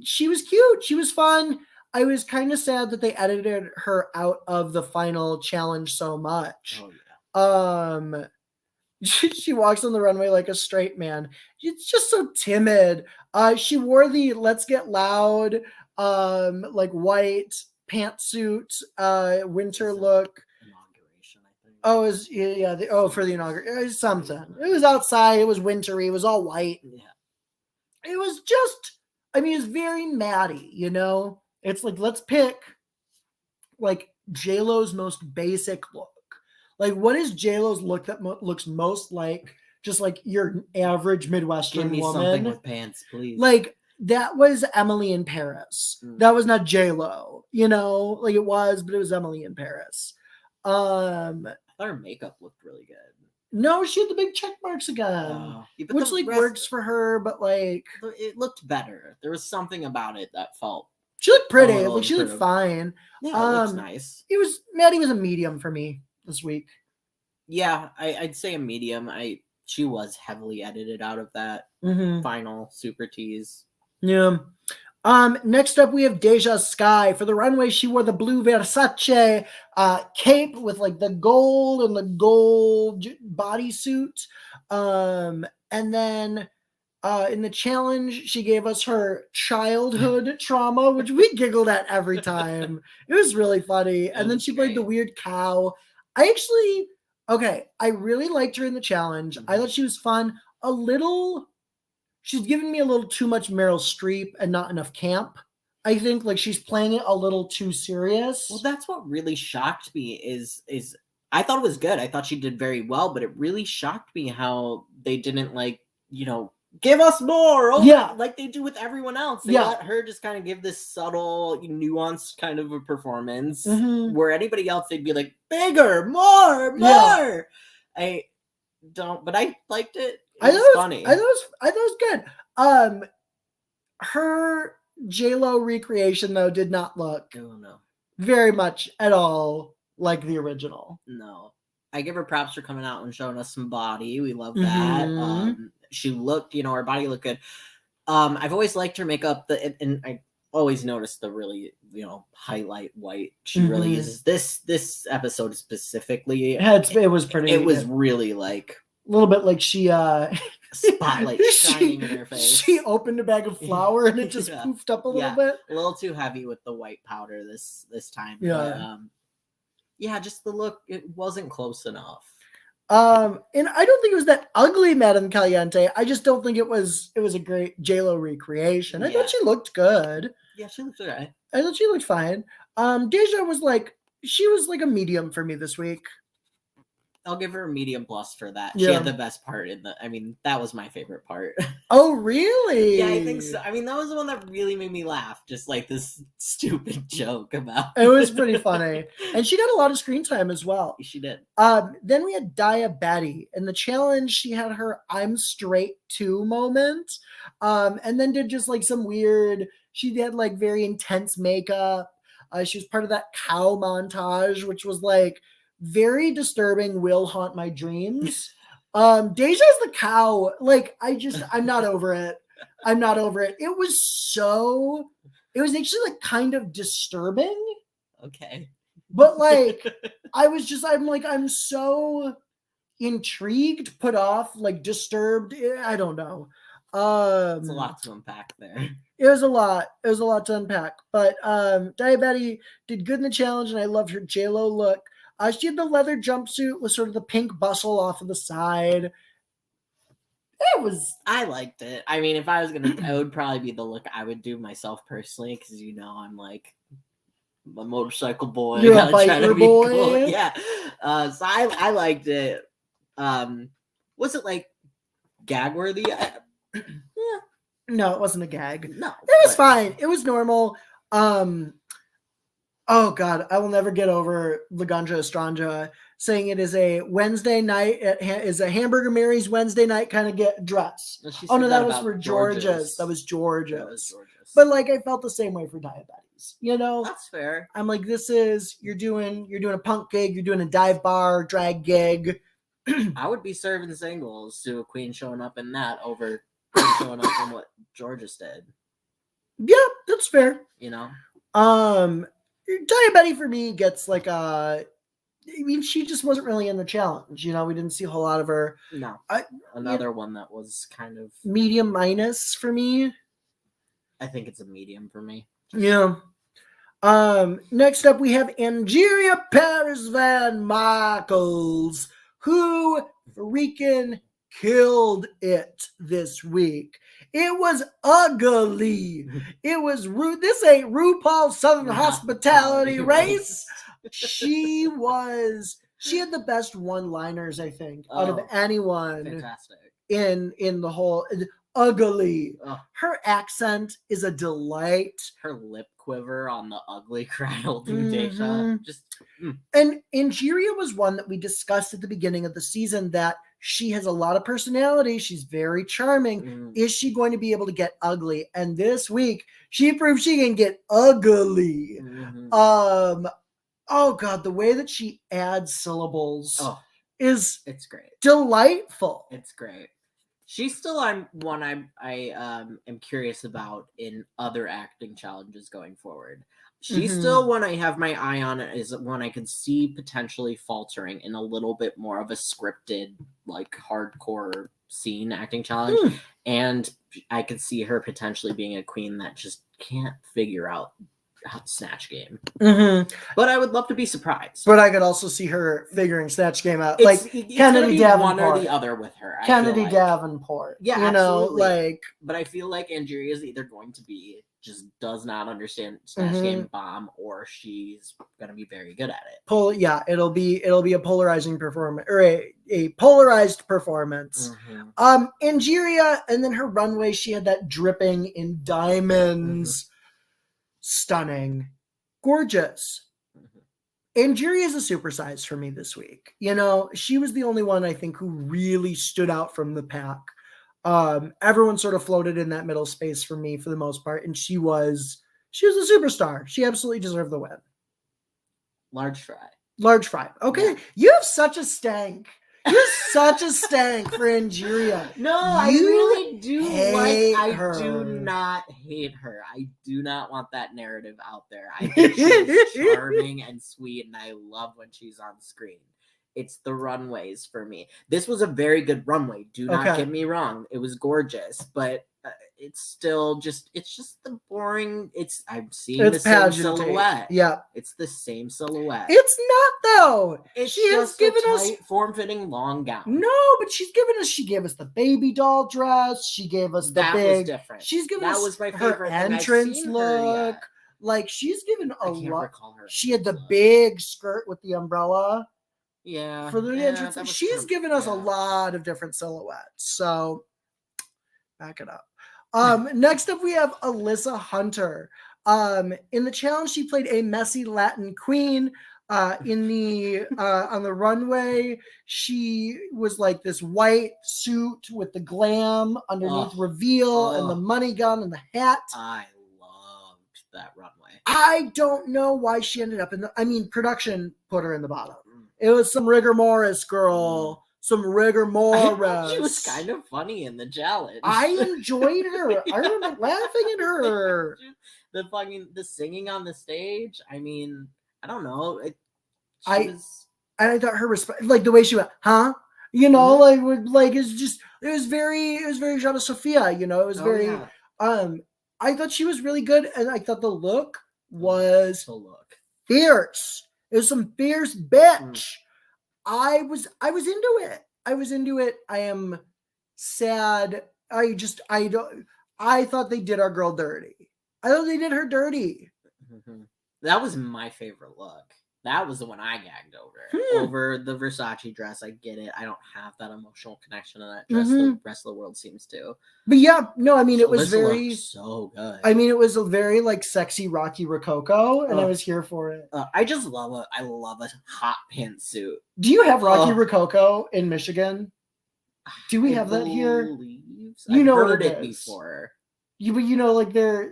Speaker 1: She was cute. She was fun. I was kind of sad that they edited her out of the final challenge so much.
Speaker 2: Oh, yeah.
Speaker 1: She walks on the runway like a straight man. It's just so timid. She wore the Let's Get Loud, like white pantsuit, winter look.
Speaker 2: Inauguration, I think.
Speaker 1: For the inauguration, something. It was outside. It was wintry. It was all white.
Speaker 2: Yeah.
Speaker 1: It was just, it's very Maddie, It's like, let's pick like J-Lo's most basic look. Like, what is J-Lo's look that looks most like just like your average Midwestern
Speaker 2: Give me
Speaker 1: woman?
Speaker 2: Something with pants, please.
Speaker 1: Like, that was Emily in Paris. That was not J-Lo, like it was, but it was Emily in Paris.
Speaker 2: I thought her makeup looked really good.
Speaker 1: No, she had the big check marks again, which works for her, but like
Speaker 2: it looked better. There was something about it that felt.
Speaker 1: She looked pretty. Like she looked fine.
Speaker 2: Yeah, it looks nice.
Speaker 1: Maddie was a medium for me this week.
Speaker 2: Yeah, I'd say a medium. She was heavily edited out of that final super tease.
Speaker 1: Yeah. Next up, we have Deja Skye. For the runway, she wore the blue Versace cape with like the gold and the gold bodysuit. And then in the challenge, she gave us her childhood trauma, which we giggled at every time. It was really funny. And then she played the weird cow. I really liked her in the challenge. I thought she was fun. She's given me a little too much Meryl Streep and not enough camp. I think like she's playing it a little too serious.
Speaker 2: Well, that's what really shocked me is I thought it was good. I thought she did very well, but it really shocked me how they didn't give us more. Like they do with everyone else. They let her just kind of give this subtle, nuanced kind of a performance where anybody else they'd be like bigger, more. I don't, but I liked it. It was funny.
Speaker 1: I thought it was good. Her J-Lo recreation though did not look
Speaker 2: Oh no.
Speaker 1: very much at all like the original.
Speaker 2: No. I give her props for coming out and showing us some body. We love that. She looked, her body looked good. I've always liked her makeup, and I always noticed the really, highlight white she really uses. This episode specifically,
Speaker 1: it was pretty.
Speaker 2: It was really like
Speaker 1: a little bit like she
Speaker 2: spotlight shining in her face.
Speaker 1: She opened a bag of flour and it just poofed up a little bit.
Speaker 2: A little too heavy with the white powder this time.
Speaker 1: Yeah.
Speaker 2: But, just the look, it wasn't close enough.
Speaker 1: And I don't think it was that ugly Madame Caliente. I just don't think it was a great J-Lo recreation. I thought she looked good.
Speaker 2: Yeah, she looked okay.
Speaker 1: I thought she looked fine. Deja was like a medium for me this week.
Speaker 2: I'll give her a medium plus for that. Yeah. She had the best part that was my favorite part.
Speaker 1: Oh, really?
Speaker 2: Yeah, I think so. That was the one that really made me laugh. Just like this stupid joke about.
Speaker 1: It was pretty funny. And she got a lot of screen time as well.
Speaker 2: She did.
Speaker 1: Then we had Diabetti. In the challenge, she had her I'm straight too moment. And then did just like some weird, she had like very intense makeup. She was part of that cow montage, which was like, very disturbing, will haunt my dreams. Deja's the cow. Like, I'm not over it. I'm not over it. It was actually like kind of disturbing.
Speaker 2: Okay.
Speaker 1: But like, I'm so intrigued, put off, like disturbed. I don't know.
Speaker 2: It's a lot to unpack there.
Speaker 1: It was a lot to unpack. But Diabetti did good in the challenge, and I loved her J-Lo look. She had the leather jumpsuit with sort of the pink bustle off of the side.
Speaker 2: I liked it. If I was gonna, it would probably be the look I would do myself personally, because I'm like a motorcycle boy.
Speaker 1: You're a biker boy.
Speaker 2: Cool. Yeah. So I liked it. Was it like gag worthy?
Speaker 1: Yeah. No, it wasn't a gag.
Speaker 2: No,
Speaker 1: it was fine. It was normal. Oh God, I will never get over Laganja Estranja saying it is a Wednesday night, is a Hamburger Mary's Wednesday night kind of dress. Oh no, that was for George's. That was George's. But like, I felt the same way for Diabetes.
Speaker 2: That's fair.
Speaker 1: I'm like, you're doing a punk gig, you're doing a dive bar drag gig.
Speaker 2: I would be serving singles to a queen showing up in that over showing up in what George's did.
Speaker 1: Yeah, that's fair. Diabetti for me gets like she just wasn't really in the challenge. We didn't see a whole lot of her.
Speaker 2: No. Another one that was kind of
Speaker 1: medium minus for me.
Speaker 2: I think it's a medium for me.
Speaker 1: Yeah. Next up we have Angeria Paris Van Michaels, who freaking killed it this week. It was ugly. It was rude. This ain't RuPaul Southern Hospitality Race. She had the best one-liners, I think, out of anyone.
Speaker 2: Fantastic.
Speaker 1: In the whole ugly. Her accent is a delight.
Speaker 2: Her lip quiver on the ugly cry holding Deja.
Speaker 1: And Angeria was one that we discussed at the beginning of the season that she has a lot of personality. She's very charming. Is she going to be able to get ugly? And this week, she proved she can get ugly. Oh God, the way that she adds syllables it's
Speaker 2: great.
Speaker 1: Delightful.
Speaker 2: It's great. She's still one I am curious about in other acting challenges going forward. She's still one I have my eye on, is one I could see potentially faltering in a little bit more of a scripted, like hardcore scene acting challenge. And I could see her potentially being a queen that just can't figure out Snatch Game. But I would love to be surprised.
Speaker 1: But I could also see her figuring Snatch Game out.
Speaker 2: It's Kennedy Davenport. One or the other with her.
Speaker 1: Kennedy Davenport.
Speaker 2: Yeah, absolutely. But I feel like Angeria is either going to be just does not understand Snatch Game bomb, or she's gonna be very good at it.
Speaker 1: It'll be a polarizing performance, or a polarized performance. Angeria, and then her runway, she had that dripping in diamonds. Stunning, gorgeous. Angeria is a supersize for me this week. She was the only one I think who really stood out from the pack. Everyone sort of floated in that middle space for me for the most part, and she was a superstar. She absolutely deserved the win.
Speaker 2: Large fry.
Speaker 1: Large fry. Okay, you have such a stank. You're such a stank for Angeria.
Speaker 2: No, I really do I do not hate her. I do not want that narrative out there. I think she's charming and sweet, and I love when she's on screen. It's the runways for me. This was a very good runway. Do not get me wrong. It was gorgeous, but it's still just the boring. I'm seeing the same silhouette.
Speaker 1: Yeah,
Speaker 2: it's the same silhouette.
Speaker 1: It's not though.
Speaker 2: She has given us form-fitting long gown.
Speaker 1: No, but she gave us the baby doll dress. She gave us the big.
Speaker 2: Was different.
Speaker 1: She's given us
Speaker 2: was my favorite
Speaker 1: her entrance look. Like she's given a lot. She had the big skirt with the umbrella.
Speaker 2: Yeah,
Speaker 1: for the entrance. She's given us a lot of different silhouettes. So back it up. Next up, we have Alyssa Hunter. In the challenge, she played a messy Latin queen. In the on the runway, she was like this white suit with the glam underneath reveal and the money gun and the hat.
Speaker 2: I loved that runway.
Speaker 1: I don't know why she ended up in the. Production put her in the bottom. It was some rigor mortis, girl. Some rigor mortis.
Speaker 2: She was kind of funny in the challenge.
Speaker 1: I enjoyed her. I remember laughing at her.
Speaker 2: The singing on the stage. I don't know.
Speaker 1: I thought her like the way she went, huh? It was very Jana Sophia. It was very. Yeah. I thought she was really good, and I thought the look was fierce. It was some fierce bitch. I was into it. I am sad. I thought they did our girl dirty. I thought they did her dirty.
Speaker 2: Mm-hmm. That was my favorite look. That was the one I gagged over. Over the Versace dress. I get it. I don't have that emotional connection to that dress. The rest of the world seems to.
Speaker 1: But yeah, no, it was very
Speaker 2: so good.
Speaker 1: It was a very like sexy Rocky Rococo, and I was here for it.
Speaker 2: I love a hot pantsuit.
Speaker 1: Do you have Rocky Rococo in Michigan? Do we have that here?
Speaker 2: I've heard it before.
Speaker 1: Like the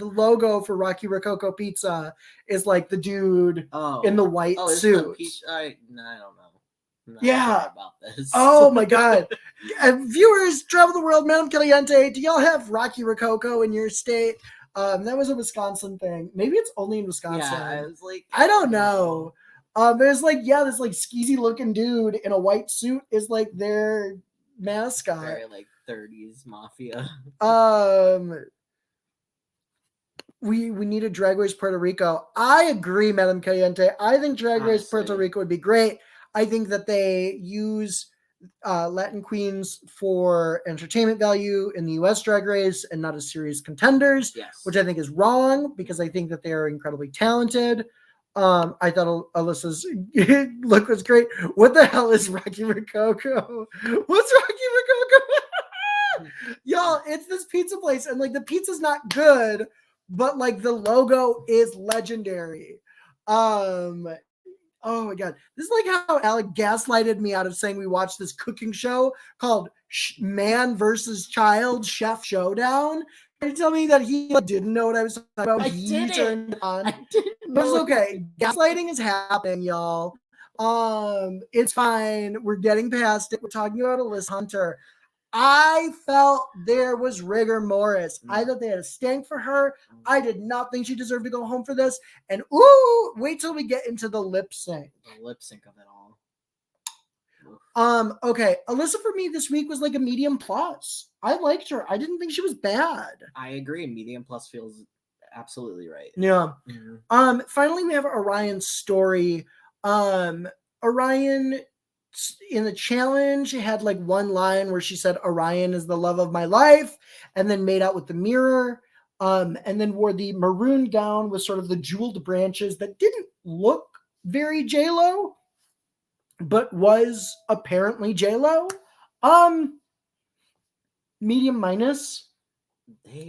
Speaker 1: logo for Rocky Rococo Pizza is like the dude in the white suit.
Speaker 2: I don't know.
Speaker 1: Yeah.
Speaker 2: About this.
Speaker 1: Oh my god. Viewers travel the world, Madame Caliente. Do y'all have Rocky Rococo in your state? That was a Wisconsin thing. Maybe it's only in Wisconsin.
Speaker 2: Yeah, I was like,
Speaker 1: I don't know. There's like, this like skeezy looking dude in a white suit is like their mascot.
Speaker 2: Very like 30s mafia.
Speaker 1: We need a Drag Race Puerto Rico. I agree, Madame Caliente. I think Drag Race Puerto Rico would be great. I think that they use Latin queens for entertainment value in the U.S. Drag Race and not as serious contenders, which I think is wrong because I think that they are incredibly talented. I thought Alyssa's look was great. What the hell is Rocky Rococo? What's Rocky Rococo? Y'all, it's this pizza place, and like the pizza's not good, but like the logo is legendary. Oh my god, this is like how Alec gaslighted me out of saying we watched this cooking show called Man versus Child Chef Showdown. You tell me that he didn't know what I was talking about. He turned on.
Speaker 2: I didn't.
Speaker 1: But it's okay. Gaslighting is happening, y'all. It's fine. We're getting past it. We're talking about Alyssa Hunter. I felt there was rigor mortis. I thought they had a stank for her. I did not think she deserved to go home for this. And wait till we get into the lip sync.
Speaker 2: The lip sync of it all.
Speaker 1: Okay. Alyssa for me this week was like a medium plus. I liked her. I didn't think she was bad.
Speaker 2: I agree. Medium plus feels absolutely right.
Speaker 1: Yeah. Mm-hmm. Finally we have Orion's story. Orion in the challenge had like one line where she said Orion is the love of my life and then made out with the mirror and then wore the maroon gown with sort of the jeweled branches that didn't look very J-Lo but was apparently J-Lo. Medium minus.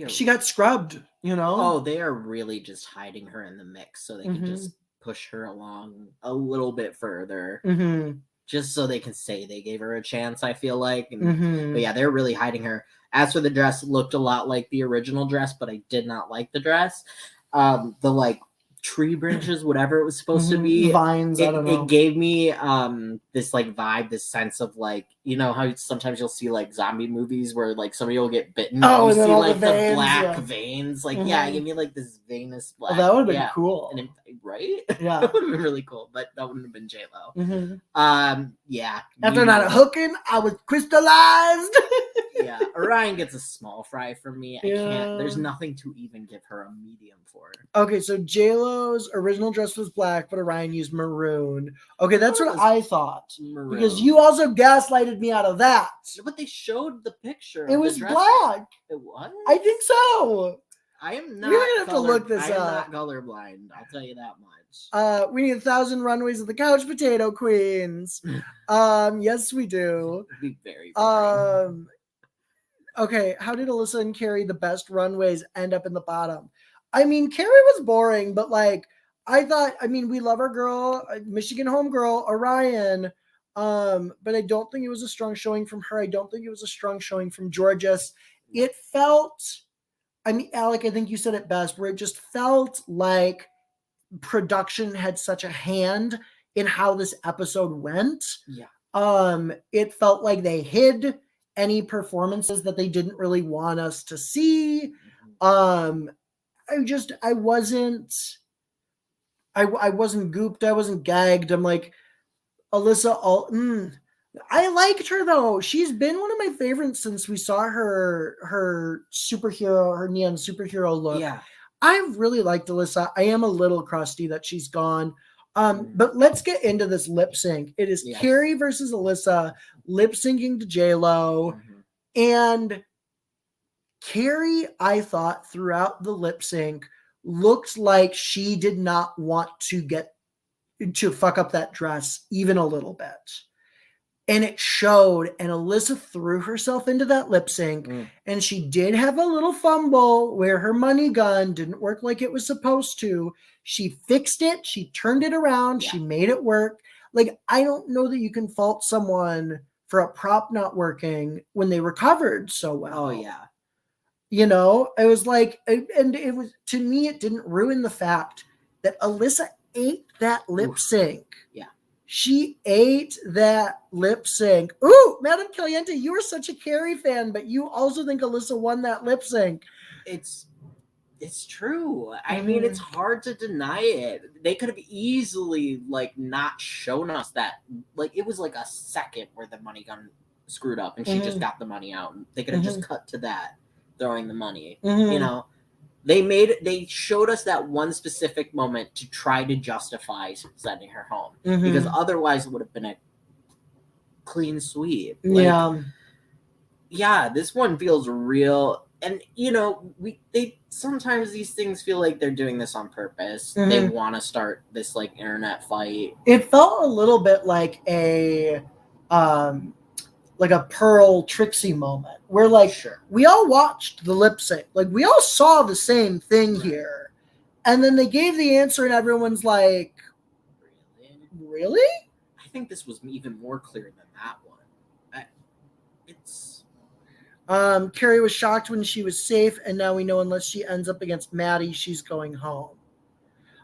Speaker 1: She got scrubbed,
Speaker 2: they are really just hiding her in the mix so they can just push her along a little bit further. just so they can say they gave her a chance, I feel like. And,
Speaker 1: Mhm.
Speaker 2: But yeah, they're really hiding her. As for the dress, it looked a lot like the original dress, but I did not like the dress. The like tree branches, whatever it was supposed to be,
Speaker 1: Vines, I don't know.
Speaker 2: It gave me this like vibe, this sense of like, you know how sometimes you'll see like zombie movies where like somebody will get bitten,
Speaker 1: Oh,
Speaker 2: you
Speaker 1: and then
Speaker 2: see
Speaker 1: all
Speaker 2: like
Speaker 1: the veins,
Speaker 2: black
Speaker 1: yeah.
Speaker 2: veins, like yeah,
Speaker 1: Mhm.
Speaker 2: give me like this veinous black.
Speaker 1: Oh, that would have been
Speaker 2: yeah.
Speaker 1: cool.
Speaker 2: And right?
Speaker 1: Yeah.
Speaker 2: That would have been really cool, but that wouldn't have been J-Lo. Yeah.
Speaker 1: After not hooking, I was crystallized.
Speaker 2: Yeah, Orion gets a small fry from me. I can't. There's
Speaker 1: Yeah.
Speaker 2: nothing to even give her a medium for.
Speaker 1: Okay, so J-Lo's original dress was black, but Orion used maroon. Okay,
Speaker 2: I
Speaker 1: that's
Speaker 2: thought it
Speaker 1: what
Speaker 2: was
Speaker 1: I thought.
Speaker 2: Maroon.
Speaker 1: Because you also gaslighted me out of that.
Speaker 2: But they showed the picture.
Speaker 1: It
Speaker 2: of
Speaker 1: was
Speaker 2: the dress.
Speaker 1: black.
Speaker 2: It was?
Speaker 1: I think so.
Speaker 2: I am not.
Speaker 1: We're gonna have to look this
Speaker 2: I am
Speaker 1: up.
Speaker 2: not colorblind. I'll tell you that much.
Speaker 1: We need 1,000 runways of the couch potato queens. Yes, we do.
Speaker 2: It'd be very boring.
Speaker 1: Okay, how did Alyssa and Carrie, the best runways, end up in the bottom? I mean, Carrie was boring, but like I thought, I mean, we love our girl, Michigan homegirl, Orion. But I don't think it was a strong showing from her. I don't think it was a strong showing from Georges. It felt, I mean, Alec, I think you said it best, where it just felt like production had such a hand in how this episode went.
Speaker 2: Yeah.
Speaker 1: It felt like they hid any performances that they didn't really want us to see. I wasn't gooped. I wasn't gagged. I'm like, Alyssa, I liked her though. She's been one of my favorites since we saw her superhero, her neon superhero look.
Speaker 2: Yeah.
Speaker 1: I really liked Alyssa. I am a little crusty that she's gone. But let's get into this lip sync. It is Carrie versus Alyssa lip syncing to J-Lo. And Carrie, I thought throughout the lip sync, looked like she did not want to fuck up that dress even a little bit. And it showed, and Alyssa threw herself into that lip sync, and she did have a little fumble where her money gun didn't work like it was supposed to. She fixed it, she turned it around, she made it work. Like, I don't know that you can fault someone for a prop not working when they recovered so well.
Speaker 2: Oh, yeah.
Speaker 1: You know, it was like, and it was, to me, it didn't ruin the fact that Alyssa ate that lip sync.
Speaker 2: Yeah.
Speaker 1: She ate that lip sync. Ooh, Madame Caliente, you are such a Carrie fan, but you also think Alyssa won that lip sync.
Speaker 2: It's true. I mean, it's hard to deny it. They could have easily like not shown us that. Like it was like a second where the money gun screwed up and she just got the money out. They could have just cut to that, throwing the money. You know, they showed us that one specific moment to try to justify sending her home because otherwise it would have been a clean sweep. Like, yeah, this one feels real. And you know, they sometimes these things feel like they're doing this on purpose. They want to start this like internet fight.
Speaker 1: It felt a little bit like a Pearl Trixie moment where like we all watched the lip sync, like we all saw the same thing here, and then they gave the answer and everyone's like, really?
Speaker 2: I think this was even more clear than that one.
Speaker 1: Carrie was shocked when she was safe, and now we know unless she ends up against Maddie, she's going home.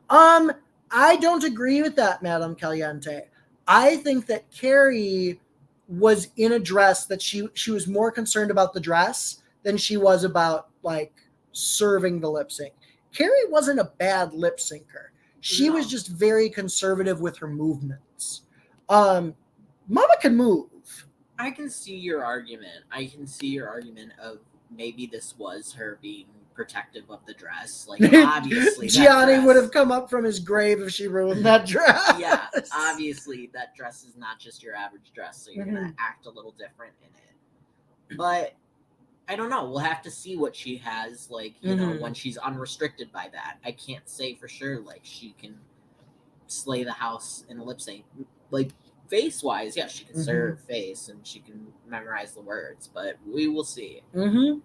Speaker 1: I don't agree with that, Madame Caliente. I think that Carrie was in a dress that she was more concerned about the dress than she was about like serving the lip sync. Carrie wasn't a bad lip syncer. She was just very conservative with her movements. Mama can move.
Speaker 2: I can see your argument. I can see your argument of maybe this was her being protective of the dress. Like, obviously,
Speaker 1: Gianni would have come up from his grave if she ruined that dress.
Speaker 2: Yeah, obviously, that dress is not just your average dress, so you're going to act a little different in it. But I don't know. We'll have to see what she has, like, you know, when she's unrestricted by that. I can't say for sure, like, she can slay the house in a lip sync. Like, face-wise, yeah, she can serve her face and she can memorize the words, but we will see.
Speaker 1: So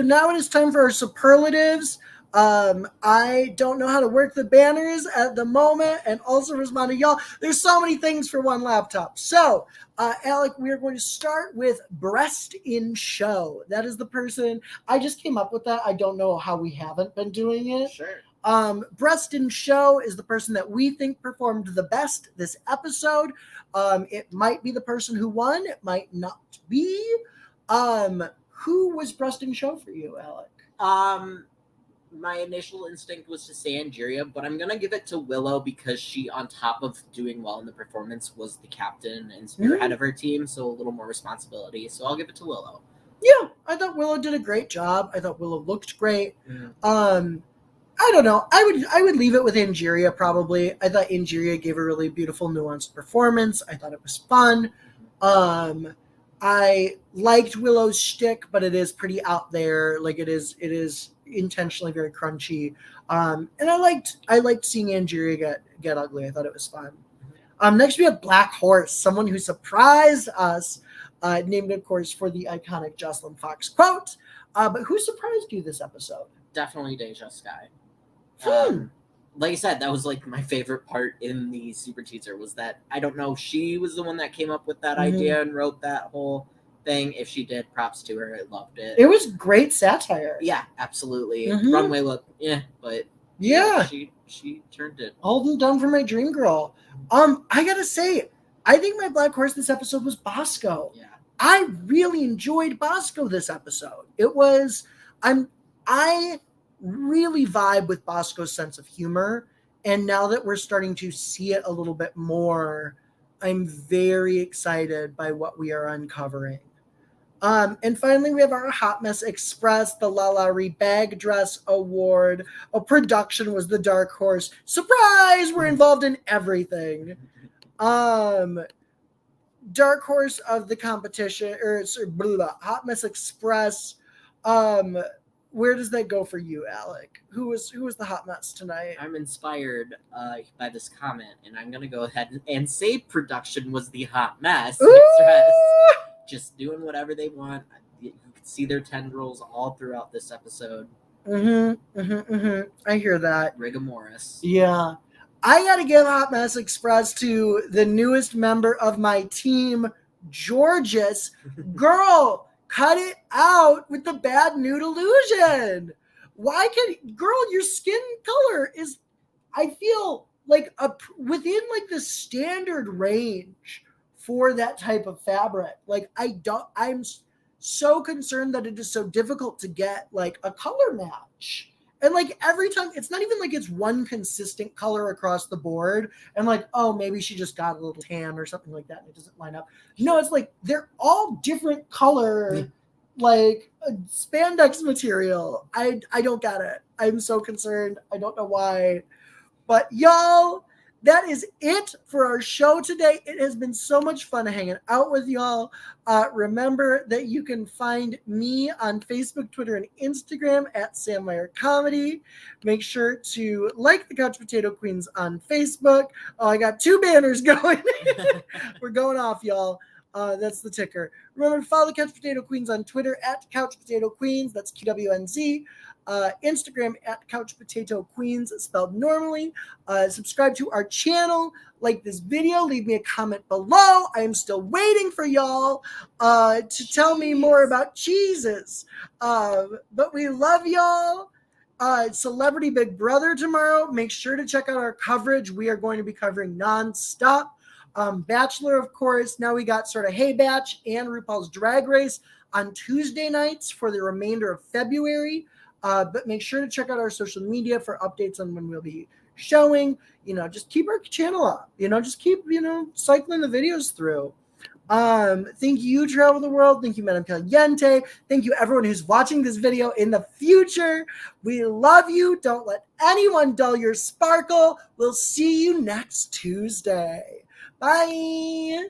Speaker 1: now it is time for our superlatives. I don't know how to work the banners at the moment and also respond to y'all. There's so many things for one laptop. So, Alec, we are going to start with Breast in Show. That is the person, I just came up with that. I don't know how we haven't been doing it.
Speaker 2: Sure.
Speaker 1: Breast in Show is the person that we think performed the best this episode. It might be the person who won. It might not be. Who was Breast in Show for you, Alec?
Speaker 2: My initial instinct was to say Angeria, but I'm gonna give it to Willow because she, on top of doing well in the performance, was the captain and spearhead of her team, so a little more responsibility. So I'll give it to Willow.
Speaker 1: Yeah, I thought Willow did a great job. I thought Willow looked great. I don't know. I would leave it with Angeria probably. I thought Angeria gave a really beautiful, nuanced performance. I thought it was fun. I liked Willow's shtick, but it is pretty out there. Like it is intentionally very crunchy. And I liked seeing Angeria get ugly. I thought it was fun. Next we have Black Horse, someone who surprised us, named of course for the iconic Jocelyn Fox quote. But who surprised you this episode?
Speaker 2: Definitely Deja Skye. Like I said, that was like my favorite part in the super teaser was that I don't know, she was the one that came up with that idea and wrote that whole thing. If she did, props to her. I loved it.
Speaker 1: It was great satire.
Speaker 2: Yeah, absolutely. Runway look, but
Speaker 1: yeah,
Speaker 2: she turned it.
Speaker 1: Holding down for my dream girl. I gotta say, I think my Black Horse this episode was Bosco.
Speaker 2: Yeah.
Speaker 1: I really enjoyed Bosco this episode. I really vibe with Bosco's sense of humor. And now that we're starting to see it a little bit more, I'm very excited by what we are uncovering. And finally, we have our Hot Mess Express, the LaLaurie Bag Dress Award. Production was the Dark Horse. Surprise! We're involved in everything. Dark Horse of the competition, Hot Mess Express. Where does that go for you, Alec? Who was the hot mess tonight?
Speaker 2: I'm inspired by this comment, and I'm gonna go ahead and say production was the hot mess. Just doing whatever they want. You can see their tendrils all throughout this episode.
Speaker 1: I hear that.
Speaker 2: Rigomoris.
Speaker 1: Yeah. I gotta give Hot Mess Express to the newest member of my team, Georges. Girl, cut it out with the bad nude illusion. Girl, your skin color is, I feel like within like the standard range for that type of fabric. Like I'm so concerned that it is so difficult to get like a color match. And like every time, it's not even like it's one consistent color across the board. And like, oh, maybe she just got a little tan or something like that and it doesn't line up. No, it's like they're all different color, like spandex material. I don't get it. I'm so concerned. I don't know why. But y'all, that is it for our show today. It has been so much fun hanging out with y'all. Remember that you can find me on Facebook, Twitter, and Instagram at Sam Meyer Comedy. Make sure to like the Couch Potato Queens on Facebook. Oh, I got 2 banners going. We're going off, y'all. That's the ticker. Remember to follow the Couch Potato Queens on Twitter at Couch Potato Queens. That's QWNZ. Instagram at Couch Potato Queens, spelled normally. Subscribe to our channel, like this video, leave me a comment below. I am still waiting for y'all to tell me more about cheeses. But we love y'all. Celebrity Big Brother tomorrow. Make sure to check out our coverage. We are going to be covering nonstop. Bachelor, of course. Now we got sort of Hey Batch and RuPaul's Drag Race on Tuesday nights for the remainder of February. But make sure to check out our social media for updates on when we'll be showing. Just keep our channel up. Just keep, cycling the videos through. Thank you, Travel the World. Thank you, Madame Caliente. Thank you, everyone who's watching this video in the future. We love you. Don't let anyone dull your sparkle. We'll see you next Tuesday. Bye.